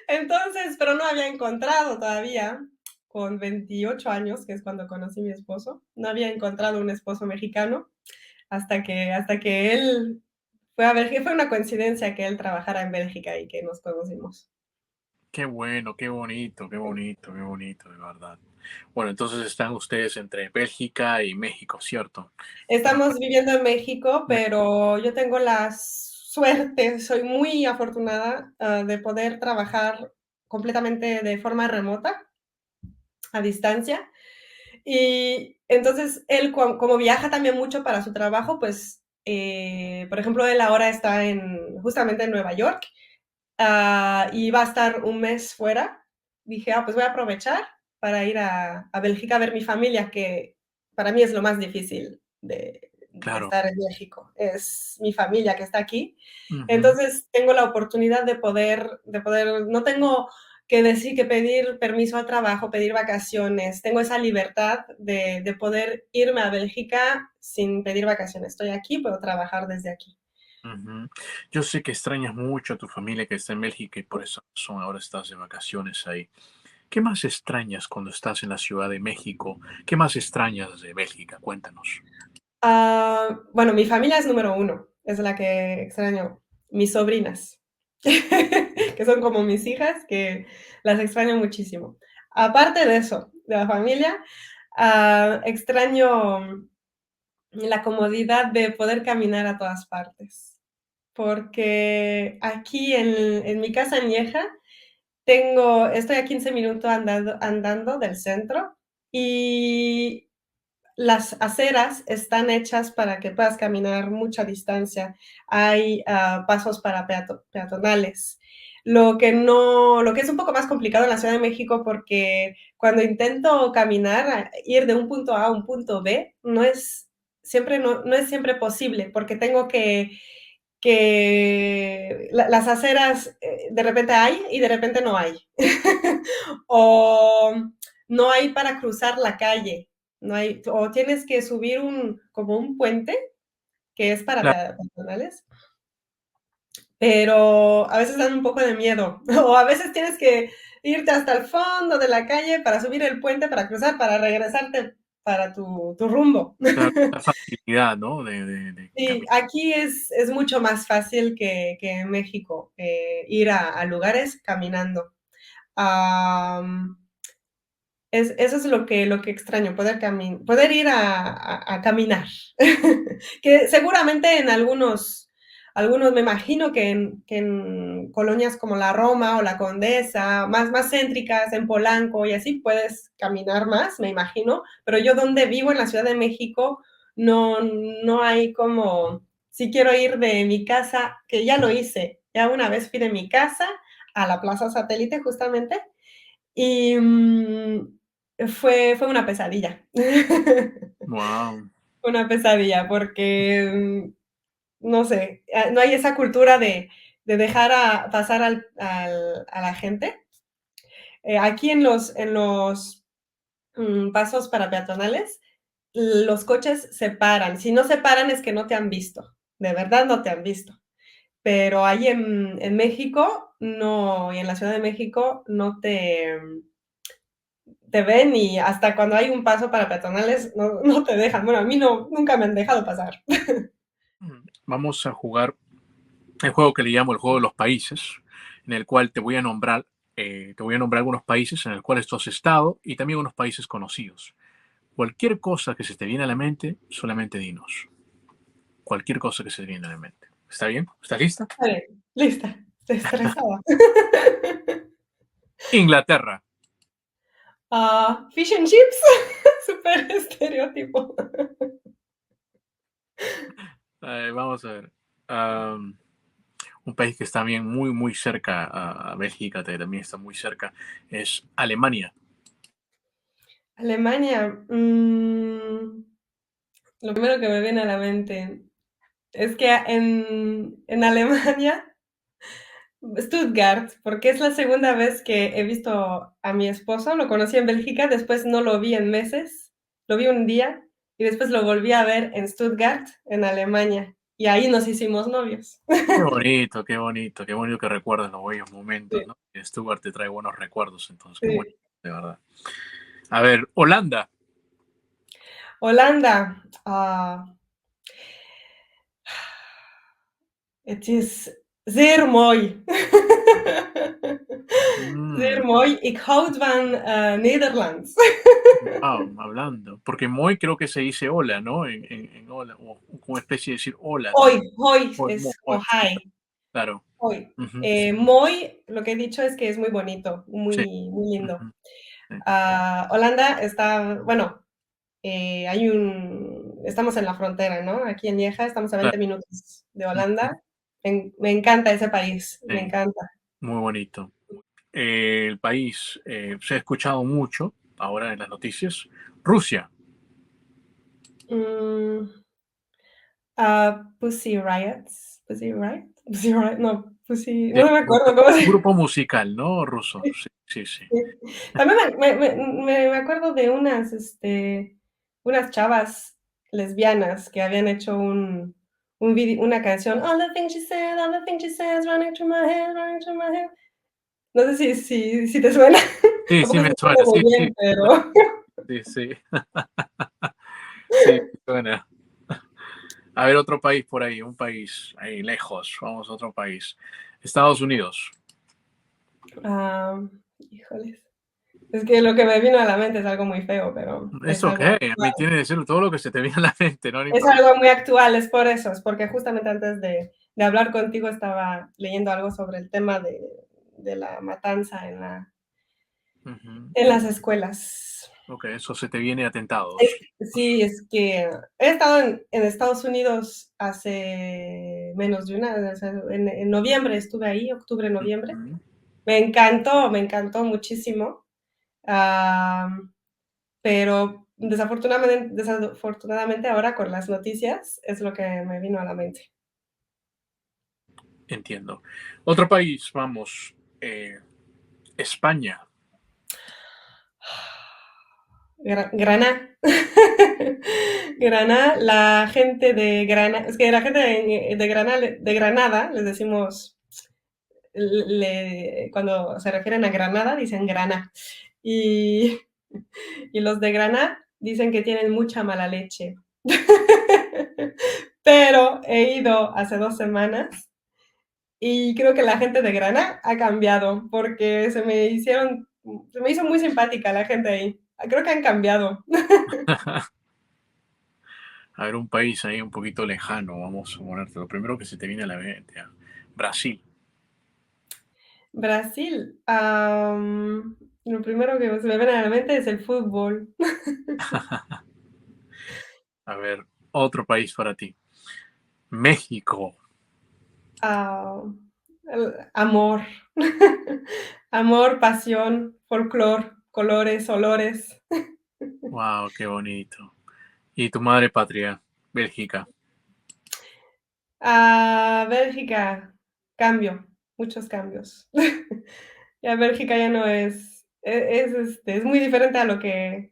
Entonces, pero no había encontrado todavía, con 28 años, que es cuando conocí a mi esposo, no había encontrado un esposo mexicano hasta que él fue a Bélgica. Fue una coincidencia que él trabajara en Bélgica y que nos conocimos. Qué bueno, qué bonito, qué bonito, qué bonito, de verdad. Bueno, entonces están ustedes entre Bélgica y México, ¿cierto? Ah, Estamos viviendo en México, pero yo tengo la suerte, soy muy afortunada, de poder trabajar completamente de forma remota, a distancia. Y entonces él, como viaja también mucho para su trabajo, pues, por ejemplo, él ahora está justamente en Nueva York, y va a estar un mes fuera. Dije, pues voy a aprovechar para ir a Bélgica a ver mi familia, que para mí es lo más difícil de claro. estar en México, es mi familia que está aquí. Ujú, Entonces tengo la oportunidad no tengo que pedir permiso al trabajo, pedir vacaciones, tengo esa libertad de poder irme a Bélgica sin pedir vacaciones. Estoy aquí, puedo trabajar desde aquí. ujú. Yo sé que extrañas mucho a tu familia que está en Bélgica y por esa razón ahora estás de vacaciones ahí. ¿Qué más extrañas cuando estás en la Ciudad de México? ¿Qué más extrañas de Bélgica? Cuéntanos. Bueno, mi familia es número uno, es la que extraño. Mis sobrinas, que son como mis hijas, que las extraño muchísimo. Aparte de eso, de la familia, extraño la comodidad de poder caminar a todas partes. Porque aquí en mi casa añeja Estoy a 15 minutos andando del centro y las aceras están hechas para que puedas caminar mucha distancia. Hay pasos para peatonales. Lo que es un poco más complicado en la Ciudad de México porque cuando intento caminar, ir de un punto A a un punto B, no es siempre posible porque tengo que las aceras de repente hay y de repente no hay. O no hay para cruzar la calle. No hay, o tienes que subir como un puente que es para Claro, peatonales, pero a veces dan un poco de miedo. O a veces tienes que irte hasta el fondo de la calle para subir el puente, para cruzar, para regresarte para tu rumbo. claro, la facilidad, ¿no? De Sí, caminar. aquí es mucho más fácil que en México ir a lugares caminando. Um, eso es lo que extraño, poder ir a caminar. Que seguramente en algunos me imagino que en colonias como la Roma o la Condesa, más céntricas, en Polanco y así, puedes caminar más, me imagino, pero yo donde vivo, en la Ciudad de México, no hay como, si quiero ir de mi casa, que ya lo hice, ya una vez fui de mi casa a la Plaza Satélite justamente, y fue una pesadilla. Wow. Una pesadilla, porque, no sé, no hay esa cultura de dejar pasar a la gente. Aquí en los pasos para peatonales, los coches se paran. Si no se paran es que no te han visto, de verdad no te han visto. Pero ahí en México, no, y en la Ciudad de México no te ven y hasta cuando hay un paso para peatonales no te dejan. Bueno, a mí nunca me han dejado pasar. Vamos a jugar el juego que le llamo el juego de los países, en el cual te voy a nombrar algunos países en el cual tú has estado y también unos países conocidos. Cualquier cosa que se te viene a la mente, solamente dinos. Cualquier cosa que se te viene a la mente. ¿Está bien? ¿Estás lista? Vale, lista, estoy estresada. Inglaterra. Fish and chips, súper estereotipo. Vamos a ver. Un país que está bien muy cerca a Bélgica, también está muy cerca, es Alemania. Alemania, lo primero que me viene a la mente es que en Alemania, Stuttgart, porque es la segunda vez que he visto a mi esposo, lo conocí en Bélgica, después no lo vi en meses, lo vi un día y después lo volví a ver en Stuttgart, en Alemania, y ahí nos hicimos novios. Qué bonito que recuerdas los buenos Sí, momentos, ¿no? Stuttgart te trae buenos recuerdos, entonces, qué bonito, sí. de verdad. A ver, Holanda. Holanda, het is zeer mooi. Mm, Zeer mooi. Ik houd van Nederlands. wow, hablando. Porque muy creo que se dice hola, ¿no? En hola, o como especie de decir hola Hoi, también. hoi Muy, muy, es muy, o hi. claro. Hoi. Ujú, Moi, lo que he dicho es que es muy bonito, sí. muy lindo. Ujú, sí, Holanda está, bueno, estamos en la frontera, ¿no? Aquí en Lieja, estamos a 20 claro. minutos de Ujú, Holanda. Me encanta ese país, me sí, encanta. muy bonito. El país se ha escuchado mucho ahora en las noticias. Rusia. Mm, Pussy Riots. Pussy Riot. Pussy Riot. No, Pussy. Sí, No me acuerdo cómo un se grupo musical, ¿no? Ruso. Sí, sí, sí. También me acuerdo de unas chavas lesbianas que habían hecho una canción. All the things she said, all the things she says, running through my head, running through my head. No sé si te suena. Sí, sí Tampoco me se suena, entiende sí, muy sí. bien, pero. Sí, sí. Sí, me suena. A ver, otro país por ahí, un país ahí lejos. Vamos a otro país. Estados Unidos. Híjoles. Es que lo que me vino a la mente es algo muy feo, pero Es es ok, algo a mí tiene que ser todo lo que se te viene a la mente, no hay Es problema. algo muy actual, es por eso, es porque justamente antes de hablar contigo estaba leyendo algo sobre el tema de la matanza Ujú. en las escuelas. Ok, eso se te viene atentados. Sí, es que he estado en Estados Unidos hace menos de o sea, en noviembre estuve ahí, octubre, noviembre. Ujú. Me encantó muchísimo, am, pero desafortunadamente ahora con las noticias es lo que me vino a la mente. Entiendo. Otro país, vamos, España. Granada. Granada, la gente de Granada, es que la gente de Granada, les decimos, cuando se refieren a Granada, dicen Grana. Y, y los de Granada dicen que tienen mucha mala leche. Pero he ido hace 2 semanas y creo que la gente de Granada ha cambiado porque se me hizo muy simpática la gente ahí. Creo que han cambiado. A ver, un país ahí un poquito lejano, vamos a ponerte. Lo primero que se te viene a la mente, Brasil. Brasil, lo primero que se me viene a la mente es el fútbol. A ver, otro país para ti. México. Ah, amor. Amor, pasión, folclor, colores, olores. Wow, qué bonito. Y tu madre patria, Bélgica. Bélgica, cambio, muchos cambios. Ya Bélgica ya no es muy diferente a lo que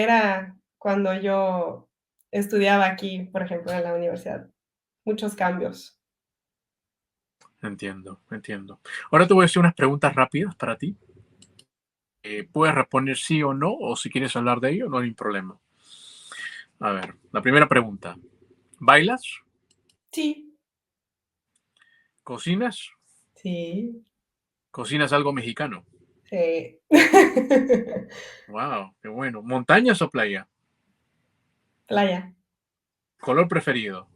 era cuando yo estudiaba aquí, por ejemplo, en la universidad. Muchos cambios. Entiendo, entiendo. Ahora te voy a hacer unas preguntas rápidas para ti. Puedes responder sí o no, o si quieres hablar de ello, no hay problema. A ver, la primera pregunta. ¿Bailas? Sí, ¿Cocinas? sí, ¿Cocinas algo mexicano? sí. Wow, qué bueno. ¿Montañas o playa? Playa, ¿Color preferido?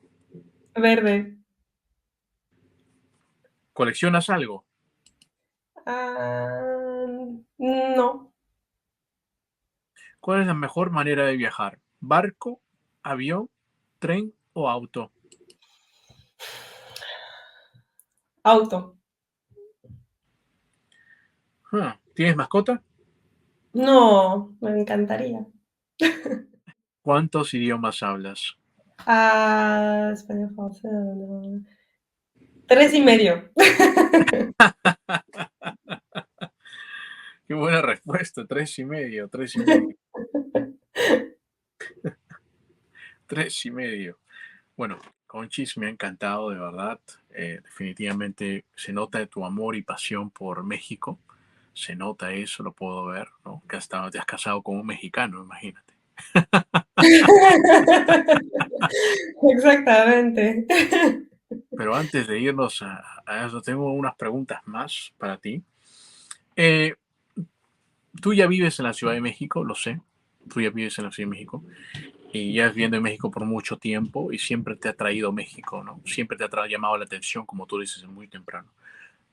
verde. ¿Coleccionas algo? No, ¿Cuál es la mejor manera de viajar? ¿Barco, avión, tren o auto? auto. ¿Tienes mascota? No, me encantaría. ¿Cuántos idiomas hablas? Español, francés, no. 3 y medio. Qué buena respuesta. Tres y medio, tres y medio, tres y medio. Bueno, Conchis, me ha encantado, de verdad. Definitivamente se nota tu amor y pasión por México. Se nota eso, lo puedo ver, ¿no? Que te has casado con un mexicano, imagínate. Exactamente. Pero antes de irnos a eso, tengo unas preguntas más para ti. Eh, Tú ya vives en la Ciudad de México, lo sé. Tú ya vives en la Ciudad de México y ya has viviendo en México por mucho tiempo y siempre te ha traído México, ¿no? Siempre te ha llamado la atención, como tú dices, muy temprano.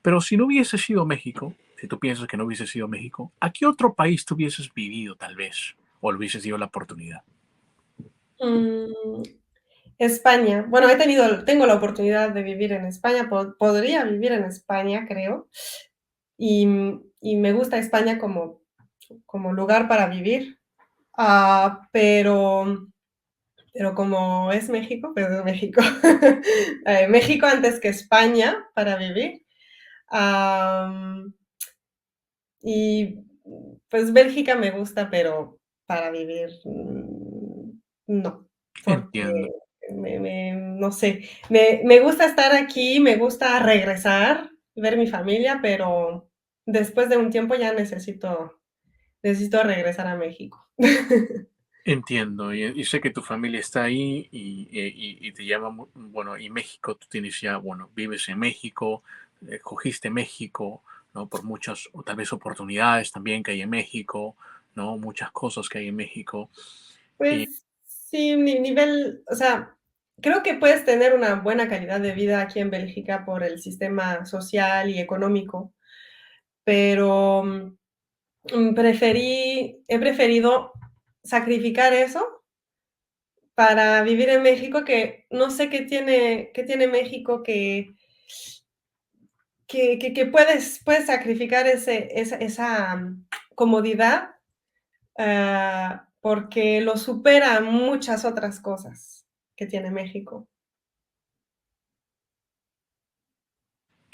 Pero si no hubiese sido México, si tú piensas que no hubiese sido México, ¿a qué otro país tú hubieses vivido tal vez? ¿O le hubieses dio la oportunidad? Mm, España. Bueno, tengo la oportunidad de vivir en España. Podría vivir en España, creo. Y, y me gusta España como lugar para vivir. Pero como es México, pues es México. México antes que España para vivir. Am, y pues Bélgica me gusta, pero para vivir no, porque Entiendo, no sé, me gusta estar aquí, me gusta regresar, ver mi familia, pero después de un tiempo ya necesito regresar a México. entiendo. Y sé que tu familia está ahí y te llama, bueno, y México, tú tienes ya, bueno, vives en México, cogiste México, ¿no? Por muchas, o tal vez oportunidades también que hay en México, ¿no? Muchas cosas que hay en México. Y Pues sí, nivel, o sea, creo que puedes tener una buena calidad de vida aquí en Bélgica por el sistema social y económico, pero he preferido sacrificar eso para vivir en México, que no sé qué tiene México que puedes sacrificar esa comodidad, porque lo supera muchas otras cosas que tiene México.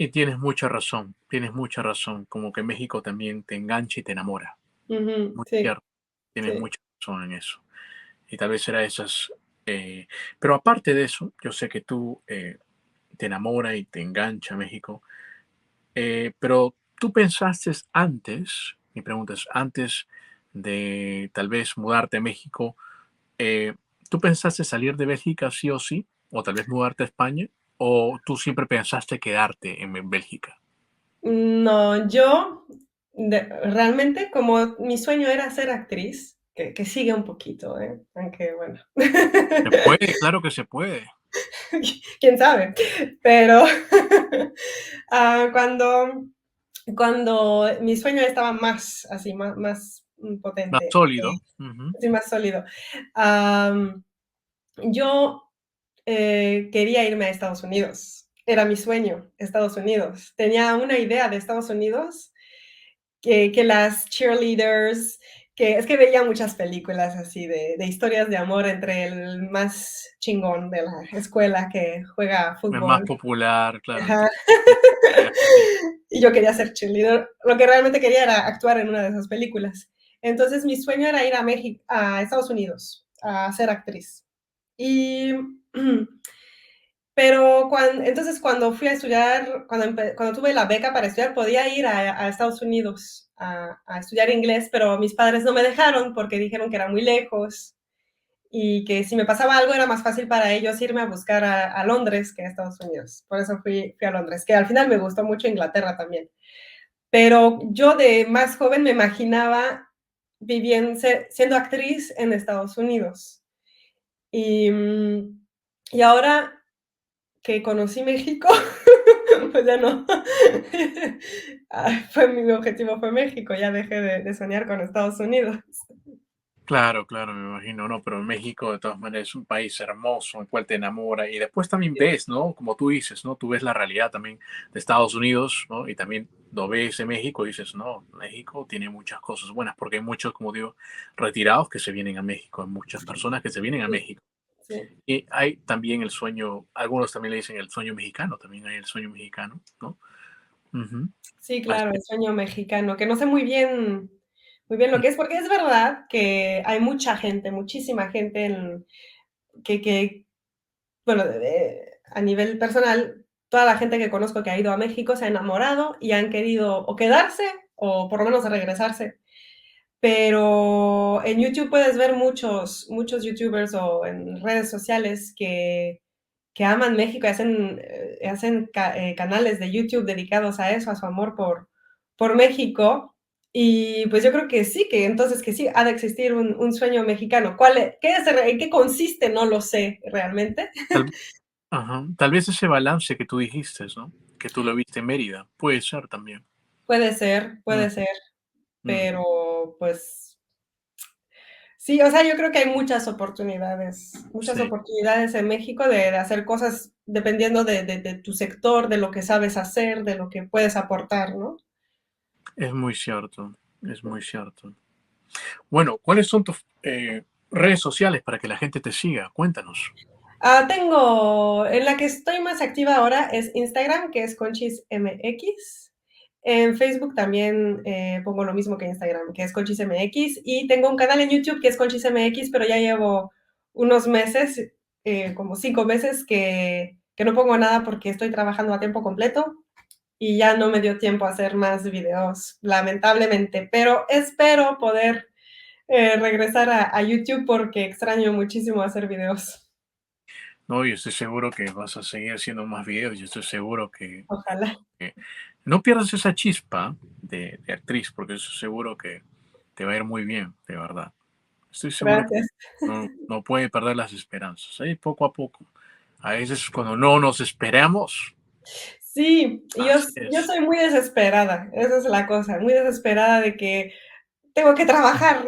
Y tienes mucha razón, como que México también te engancha y te enamora. Ujú, Muy sí, cierto, tienes sí. mucha razón en eso. Y tal vez será esas... pero aparte de eso, yo sé que tú te enamora y te engancha México, pero tú pensaste antes, mi pregunta es, antes de tal vez mudarte a México, eh, ¿tú pensaste salir de Bélgica sí o sí? ¿O tal vez mudarte a España? ¿O tú siempre pensaste quedarte en Bélgica? No, yo realmente, como mi sueño era ser actriz, que sigue un poquito, aunque bueno, Se puede, claro que se puede. quién sabe, pero cuando, cuando mi sueño estaba más así, más Más potente, sólido. Ujú. así más sólido, am, yo quería irme a Estados Unidos. Era mi sueño, Estados Unidos. Tenía una idea de Estados Unidos que las cheerleaders, que es que veía muchas películas así de historias de amor entre el más chingón de la escuela que juega Es más fútbol. popular, claro, el Ajá. tipo es así. Y yo quería ser cheerleader. Lo que realmente quería era actuar en una de esas películas. Entonces mi sueño era ir a México, a Estados Unidos, a ser actriz. Y pero entonces cuando fui a estudiar, cuando tuve la beca para estudiar, podía ir a Estados Unidos a estudiar inglés, pero mis padres no me dejaron porque dijeron que era muy lejos y que si me pasaba algo era más fácil para ellos irme a buscar a Londres que a Estados Unidos. Por eso fui a Londres, que al final me gustó mucho Inglaterra también. Pero yo de más joven me imaginaba viviendo, siendo actriz en Estados Unidos. Y, y ahora que conocí México, pues ya no. Mi objetivo fue México, ya dejé de soñar con Estados Unidos. Claro, claro, me imagino, ¿no? Pero México de todas maneras es un país hermoso, en el cual te enamora y después también ves, ¿no? Como tú dices, ¿no? Tú ves la realidad también de Estados Unidos, ¿no? Y también lo ves en México y dices, no, México tiene muchas cosas buenas porque hay muchos, como digo, retirados que se vienen a México, hay muchas personas que se vienen a Sí, México. sí. Y hay también el sueño, algunos también le dicen el sueño mexicano, también hay el sueño mexicano, ¿no? Ujú. Sí, Así claro, el es. sueño mexicano, que no sé muy bien lo que es, porque es verdad que hay mucha gente, muchísima gente que bueno, a nivel personal, toda la gente que conozco que ha ido a México se ha enamorado y han querido o quedarse o por lo menos regresarse. Pero en YouTube puedes ver muchos youtubers o en redes sociales que aman México y hacen canales de YouTube dedicados a eso, a su amor por México. Y pues yo creo que sí, que entonces que sí, ha de existir un sueño mexicano. ¿En qué consiste? No lo sé realmente. Tal, ajá, tal vez ese balance que tú dijiste, ¿no? Que tú lo viste en Mérida, puede ser también. Puede ser, Ujú. pero pues sí, o sea, yo creo que hay muchas Sí, oportunidades en México de hacer cosas dependiendo de tu sector, de lo que sabes hacer, de lo que puedes aportar, ¿no? es muy cierto, es muy cierto. Bueno, ¿cuáles son tus redes sociales para que la gente te siga? Cuéntanos. En la que estoy más activa ahora es Instagram, que es ConchisMX. En Facebook también pongo lo mismo que Instagram, que es ConchisMX. Y tengo un canal en YouTube que es ConchisMX, pero ya llevo unos meses, como 5 meses, que no pongo nada porque estoy trabajando a tiempo completo y ya no me dio tiempo a hacer más videos, lamentablemente. Pero espero poder regresar a YouTube porque extraño muchísimo hacer videos. No, yo estoy seguro que vas a seguir haciendo más videos. Yo estoy seguro Ojalá. que no pierdas esa chispa de actriz, porque estoy seguro que te va a ir muy bien, de verdad. Estoy seguro que Gracias. no puede perder las esperanzas. Ahí poco a poco. A veces cuando no nos esperamos, Sí, Así yo es. soy muy desesperada, esa es la cosa, muy desesperada de que tengo que trabajar,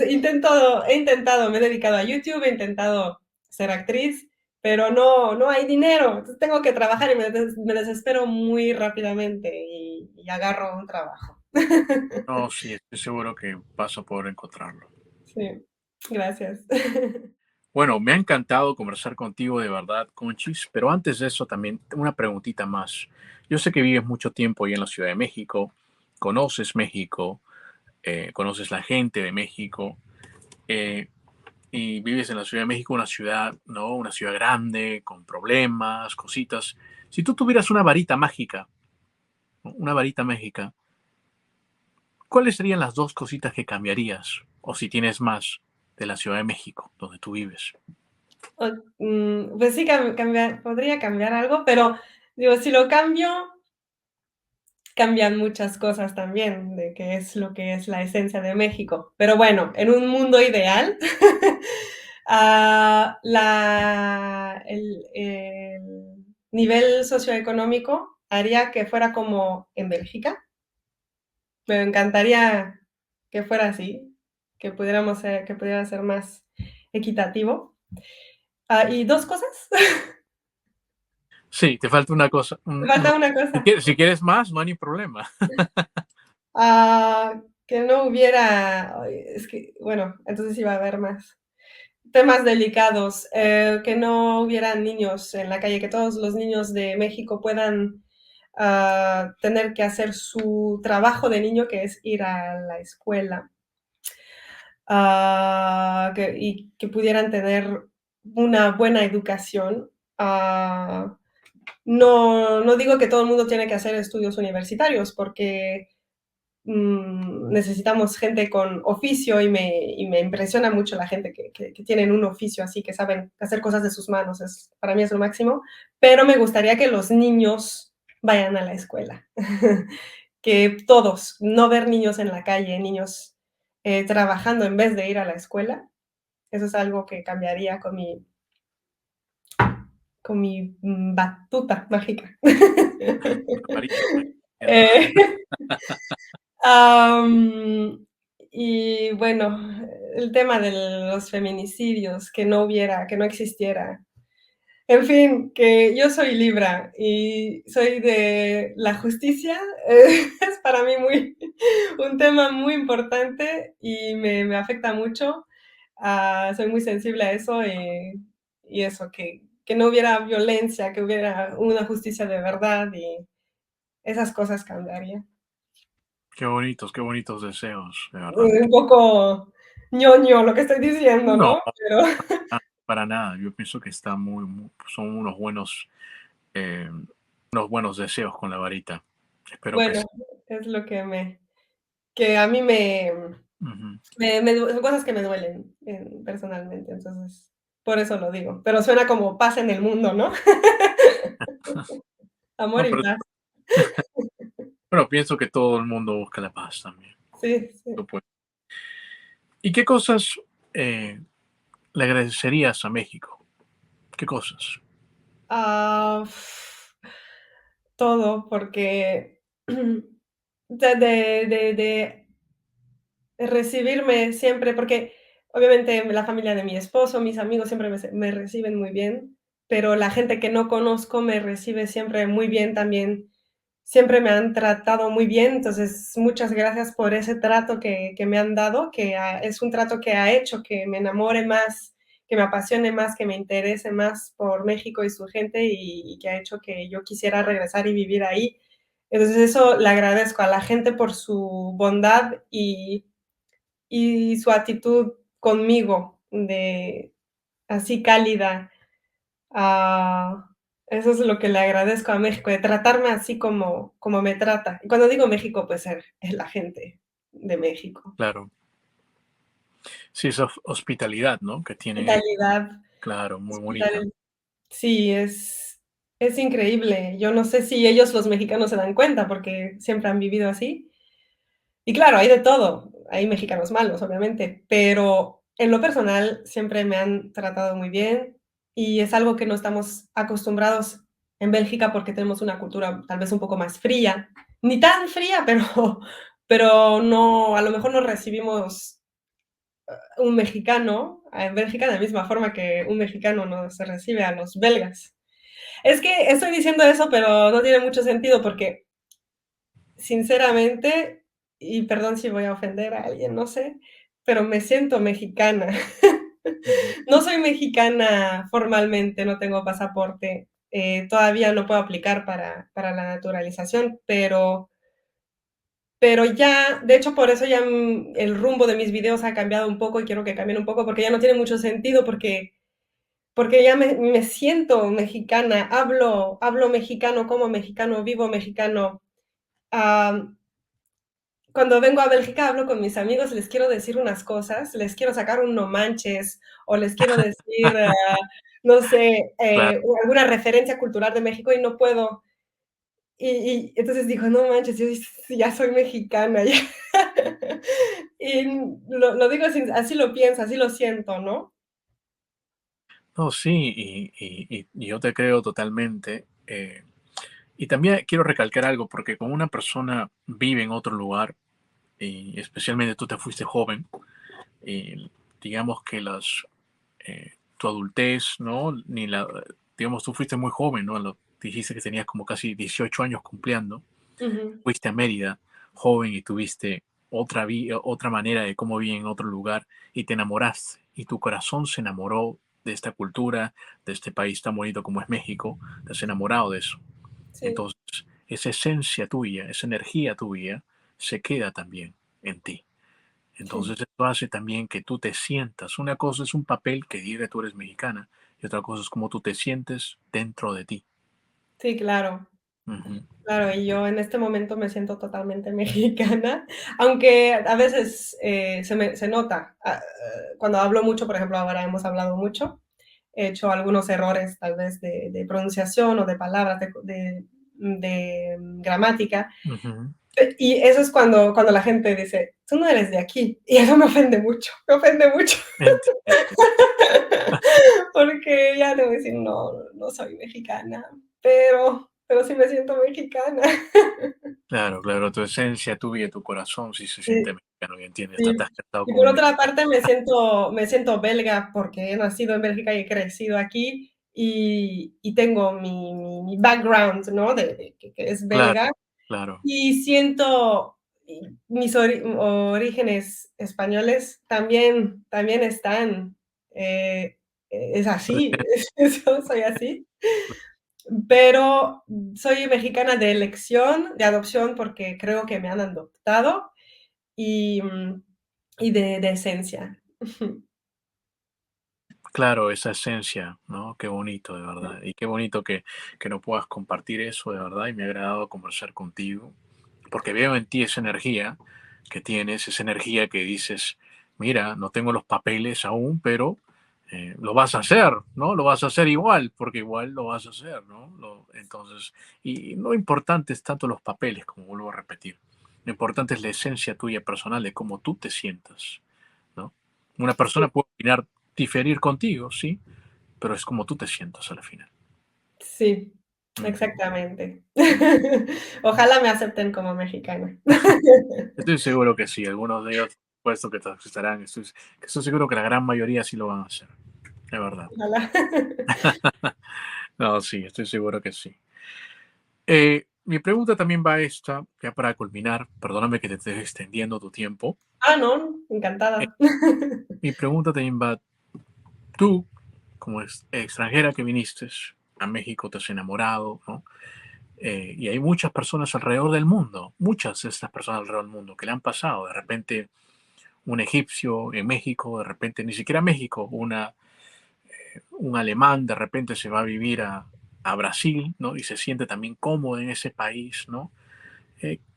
he intentado, me he dedicado a YouTube, he intentado ser actriz, pero no hay dinero, entonces tengo que trabajar y me desespero muy rápidamente y agarro un trabajo. No, sí, estoy seguro que vas a poder encontrarlo. Sí, gracias. Bueno, me ha encantado conversar contigo de verdad, Conchis, pero antes de eso también una preguntita más. Yo sé que vives mucho tiempo ahí en la Ciudad de México, conoces México, conoces la gente de México, eh, y vives en la Ciudad de México, una ciudad, ¿no? Una ciudad grande, con problemas, cositas. Si tú tuvieras una varita mágica, ¿no? Una varita mágica, ¿cuáles serían las dos cositas que cambiarías? O si tienes más de la Ciudad de México, donde tú vives. Pues sí, podría cambiar algo, pero digo, si lo cambio, cambian muchas cosas también de qué es lo que es la esencia de México. Pero bueno, en un mundo ideal, el nivel socioeconómico haría que fuera como en Bélgica. Me encantaría que fuera así, que pudiera ser más equitativo. Y dos cosas. Sí, te falta una cosa. Me falta una cosa. Si quieres más, no hay ni problema. Que no hubiera, ay, es que, bueno, entonces iba a haber más temas delicados, que no hubiera niños en la calle, que todos los niños de México puedan tener que hacer su trabajo de niño, que es ir a la escuela, y que pudieran tener una buena educación. No digo que todo el mundo tiene que hacer estudios universitarios, porque necesitamos gente con oficio y me impresiona mucho la gente que tienen un oficio así, que saben hacer cosas de sus manos, para mí es lo máximo, pero me gustaría que los niños vayan a la escuela, que todos, no ver niños en la calle, niños trabajando en vez de ir a la escuela, eso es algo que cambiaría con mi batuta mágica. Varita mágica. Eh, Am, y bueno, el tema de los feminicidios, que no existiera. En fin, que yo soy Libra y soy de la justicia, es para mí un tema muy importante y me afecta mucho. Soy muy sensible a eso y eso, que no hubiera violencia, que hubiera una justicia de verdad y esas cosas cambiaría. Qué bonitos deseos, de verdad. Un poco ñoño lo que estoy diciendo, No, ¿no? Pero para nada. Yo pienso que son eh, unos buenos deseos con la varita. Espero que bueno, sí. es lo que a mí Ujú. son cosas que me duelen, personalmente, entonces, por eso lo digo. Pero suena como paz en el mundo, ¿no? Amor No, y paz. pero pienso que todo el mundo busca la paz también. Sí, sí. Tú puedes. ¿Y qué cosas eh, le agradecerías a México? ¿Qué cosas? Ah, todo, porque de recibirme siempre, porque obviamente la familia de mi esposo, mis amigos siempre me reciben muy bien, pero la gente que no conozco me recibe siempre muy bien también. Siempre me han tratado muy bien, entonces muchas gracias por ese trato que me han dado, es un trato que ha hecho que me enamore más, que me apasione más, que me interese más por México y su gente y que ha hecho que yo quisiera regresar y vivir ahí. Entonces eso le agradezco a la gente por su bondad y su actitud conmigo, de así cálida. Ah, eso es lo que le agradezco a México, de tratarme así como me trata. Y cuando digo México, pues es la gente de México. Claro. Sí, esa hospitalidad, ¿no? Que tienen ellos. Vitalidad, Claro, muy bonita. hospital sí, es increíble. Yo no sé si ellos, los mexicanos, se dan cuenta, porque siempre han vivido así. Y claro, hay de todo. Hay mexicanos malos, obviamente, pero en lo personal siempre me han tratado muy bien y es algo que no estamos acostumbrados en Bélgica porque tenemos una cultura tal vez un poco más fría, ni tan fría, pero no, a lo mejor no recibimos un mexicano en Bélgica de la misma forma que un mexicano no se recibe a los belgas. Es que estoy diciendo eso, pero no tiene mucho sentido porque, sinceramente, y perdón si voy a ofender a alguien, no sé, pero me siento mexicana. Ujú. No soy mexicana formalmente, no tengo pasaporte, todavía no puedo aplicar para la naturalización, pero ya, de hecho, por eso ya el rumbo de mis videos ha cambiado un poco y quiero que cambien un poco porque ya no tiene mucho sentido porque ya me siento mexicana, hablo mexicano, como mexicano, vivo mexicano. Um, Cuando vengo a Bélgica hablo con mis amigos, les quiero decir unas cosas, les quiero sacar un no manches o les quiero decir, no sé, Claro. alguna referencia cultural de México y no puedo. Y entonces digo, no manches, yo ya soy mexicana. Ya. Y lo digo así lo pienso, así lo siento, ¿no? No, sí, y yo te creo totalmente. Y también quiero recalcar algo, porque cuando una persona vive en otro lugar, y especialmente tú te fuiste joven, y digamos que tu adultez, ¿no? Digamos, tú fuiste muy joven, ¿no? Dijiste que tenías como casi 18 años cumpliendo, Ujú. fuiste a Mérida joven y tuviste otra manera de cómo vivir en otro lugar y te enamoraste y tu corazón se enamoró de esta cultura, de este país tan bonito como es México, te has enamorado de eso. Sí, Entonces, esa esencia tuya, esa energía tuya, se queda también en ti. sí, Entonces, esto hace también que tú te sientas. Una cosa es un papel que diga que tú eres mexicana y otra cosa es cómo tú te sientes dentro de ti. sí, claro. Ujú, Claro, y yo en este momento me siento totalmente mexicana, aunque a veces se nota. Cuando hablo mucho, por ejemplo, ahora hemos hablado mucho, he hecho algunos errores tal vez de pronunciación o de palabras, de gramática, ujú. y eso es cuando la gente dice, tú no eres de aquí, y eso me ofende mucho, Entiendo. porque ya le voy a decir, no, no soy mexicana, pero sí me siento mexicana. Claro, claro, tu esencia, tu vida, tu corazón sí se siente Sí. mexicano y entiende, Sí, estás casado y con por un otra mexicano. parte me siento belga porque he nacido en Bélgica y he crecido aquí y tengo mi background, ¿no? Que es Claro, belga claro. y siento mis orígenes españoles también están, es así, yo soy así, pero soy mexicana de elección, de adopción porque creo que me han adoptado y, y de esencia. Claro, esa esencia, ¿no? Qué bonito, de verdad. Y qué bonito que no puedas compartir eso, de verdad. Y me ha agradado conversar contigo, porque veo en ti esa energía que tienes, esa energía que dices, mira, no tengo los papeles aún, pero lo vas a hacer, ¿no? Lo vas a hacer igual, porque igual lo vas a hacer, ¿no? Entonces, y no importante es tanto los papeles, como vuelvo a repetir. Lo importante es la esencia tuya personal de cómo tú te sientas, ¿no? Una persona Sí, puede opinar, diferir contigo, sí, pero es como tú te sientas al final. sí, Ujú. exactamente. Ojalá me acepten como mexicana. Estoy seguro que sí, algunos de ellos, puesto que te aceptarán, estoy seguro que la gran mayoría sí lo van a hacer, de verdad. Ojalá. No, sí, estoy seguro que sí. Mi pregunta también va a esta, ya para culminar, perdóname que te esté extendiendo tu tiempo. No, Eh, encantada. Mi pregunta también va, tú, como extranjera que viniste a México, te has enamorado, ¿no? Y hay muchas personas alrededor del mundo, muchas de estas personas alrededor del mundo que le han pasado. De repente, un egipcio en México, de repente ni siquiera México, un alemán de repente se va a vivir a Brasil, ¿no? Y se siente también cómodo en ese país, ¿no?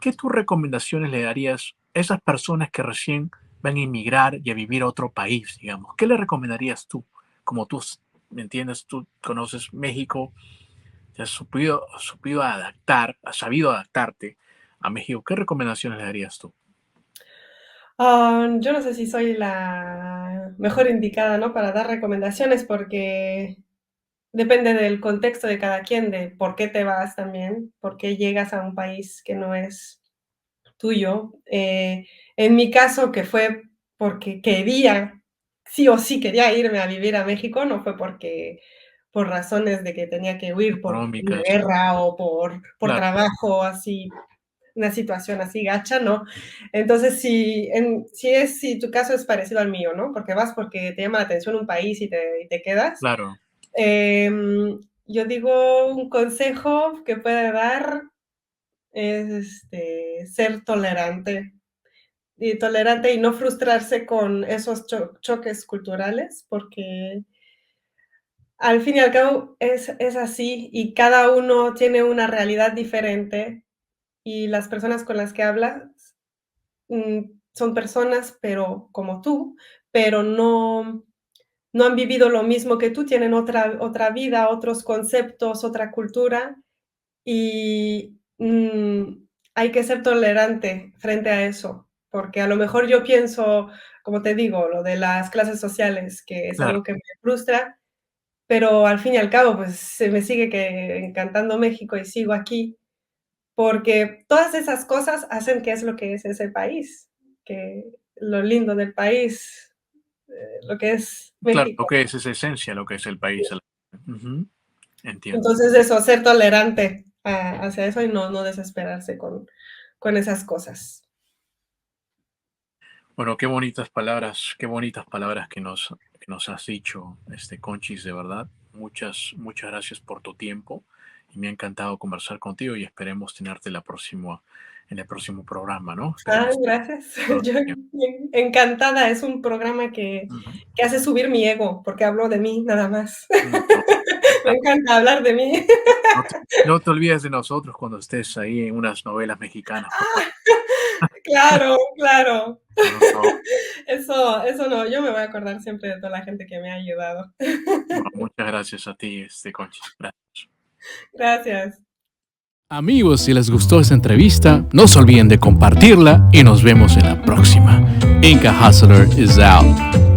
¿Qué tus recomendaciones le darías a esas personas que recién van a inmigrar y a vivir a otro país, digamos? ¿Qué le recomendarías tú? Como tú, ¿me entiendes? Tú conoces México, te has supido adaptar, has sabido adaptarte a México. ¿Qué recomendaciones le darías tú? Yo no sé si soy la mejor indicada, ¿no? Para dar recomendaciones porque depende del contexto de cada quien, de por qué te vas también, por qué llegas a un país que no es tuyo. En mi caso, que fue porque quería, sí o sí quería irme a vivir a México, no fue porque por razones de que tenía que huir por una Económicas, guerra o por claro, trabajo, así, una situación así gacha, ¿no? Entonces, si tu caso es parecido al mío, ¿no? Porque vas porque te llama la atención un país y te quedas. claro, Yo digo, un consejo que puede dar es ser tolerante y no frustrarse con esos choques culturales, porque al fin y al cabo es así y cada uno tiene una realidad diferente y las personas con las que hablas son personas, pero como tú, pero no han vivido lo mismo que tú, tienen otra vida, otros conceptos, otra cultura y hay que ser tolerante frente a eso, porque a lo mejor yo pienso, como te digo, lo de las clases sociales, que es claro, algo que me frustra, pero al fin y al cabo, pues se me sigue encantando México y sigo aquí, porque todas esas cosas hacen que es lo que es ese país, que lo lindo del país, lo que es claro, lo México. que es esa esencia, lo que es el país. Ujú, entiendo. Entonces eso, ser tolerante hacia eso y no desesperarse con esas cosas. Bueno, qué bonitas palabras que nos has dicho, Conchis, de verdad. Muchas gracias por tu tiempo y me ha encantado conversar contigo y esperemos tenerte en el próximo programa, ¿no? Ah, Esperemos gracias. tenerlo Yo tiempo. encantada, es un programa Ujú. que hace subir mi ego, porque hablo de mí nada más. No, Me claro. encanta hablar de mí. No te olvides de nosotros cuando estés ahí en unas novelas mexicanas, por favor. Claro, claro. Por favor. Eso no, yo me voy a acordar siempre de toda la gente que me ha ayudado. Bueno, muchas gracias a ti, Conchis. Gracias. Gracias. Amigos, si les gustó esta entrevista, no se olviden de compartirla y nos vemos en la próxima. Inca Hustler is out.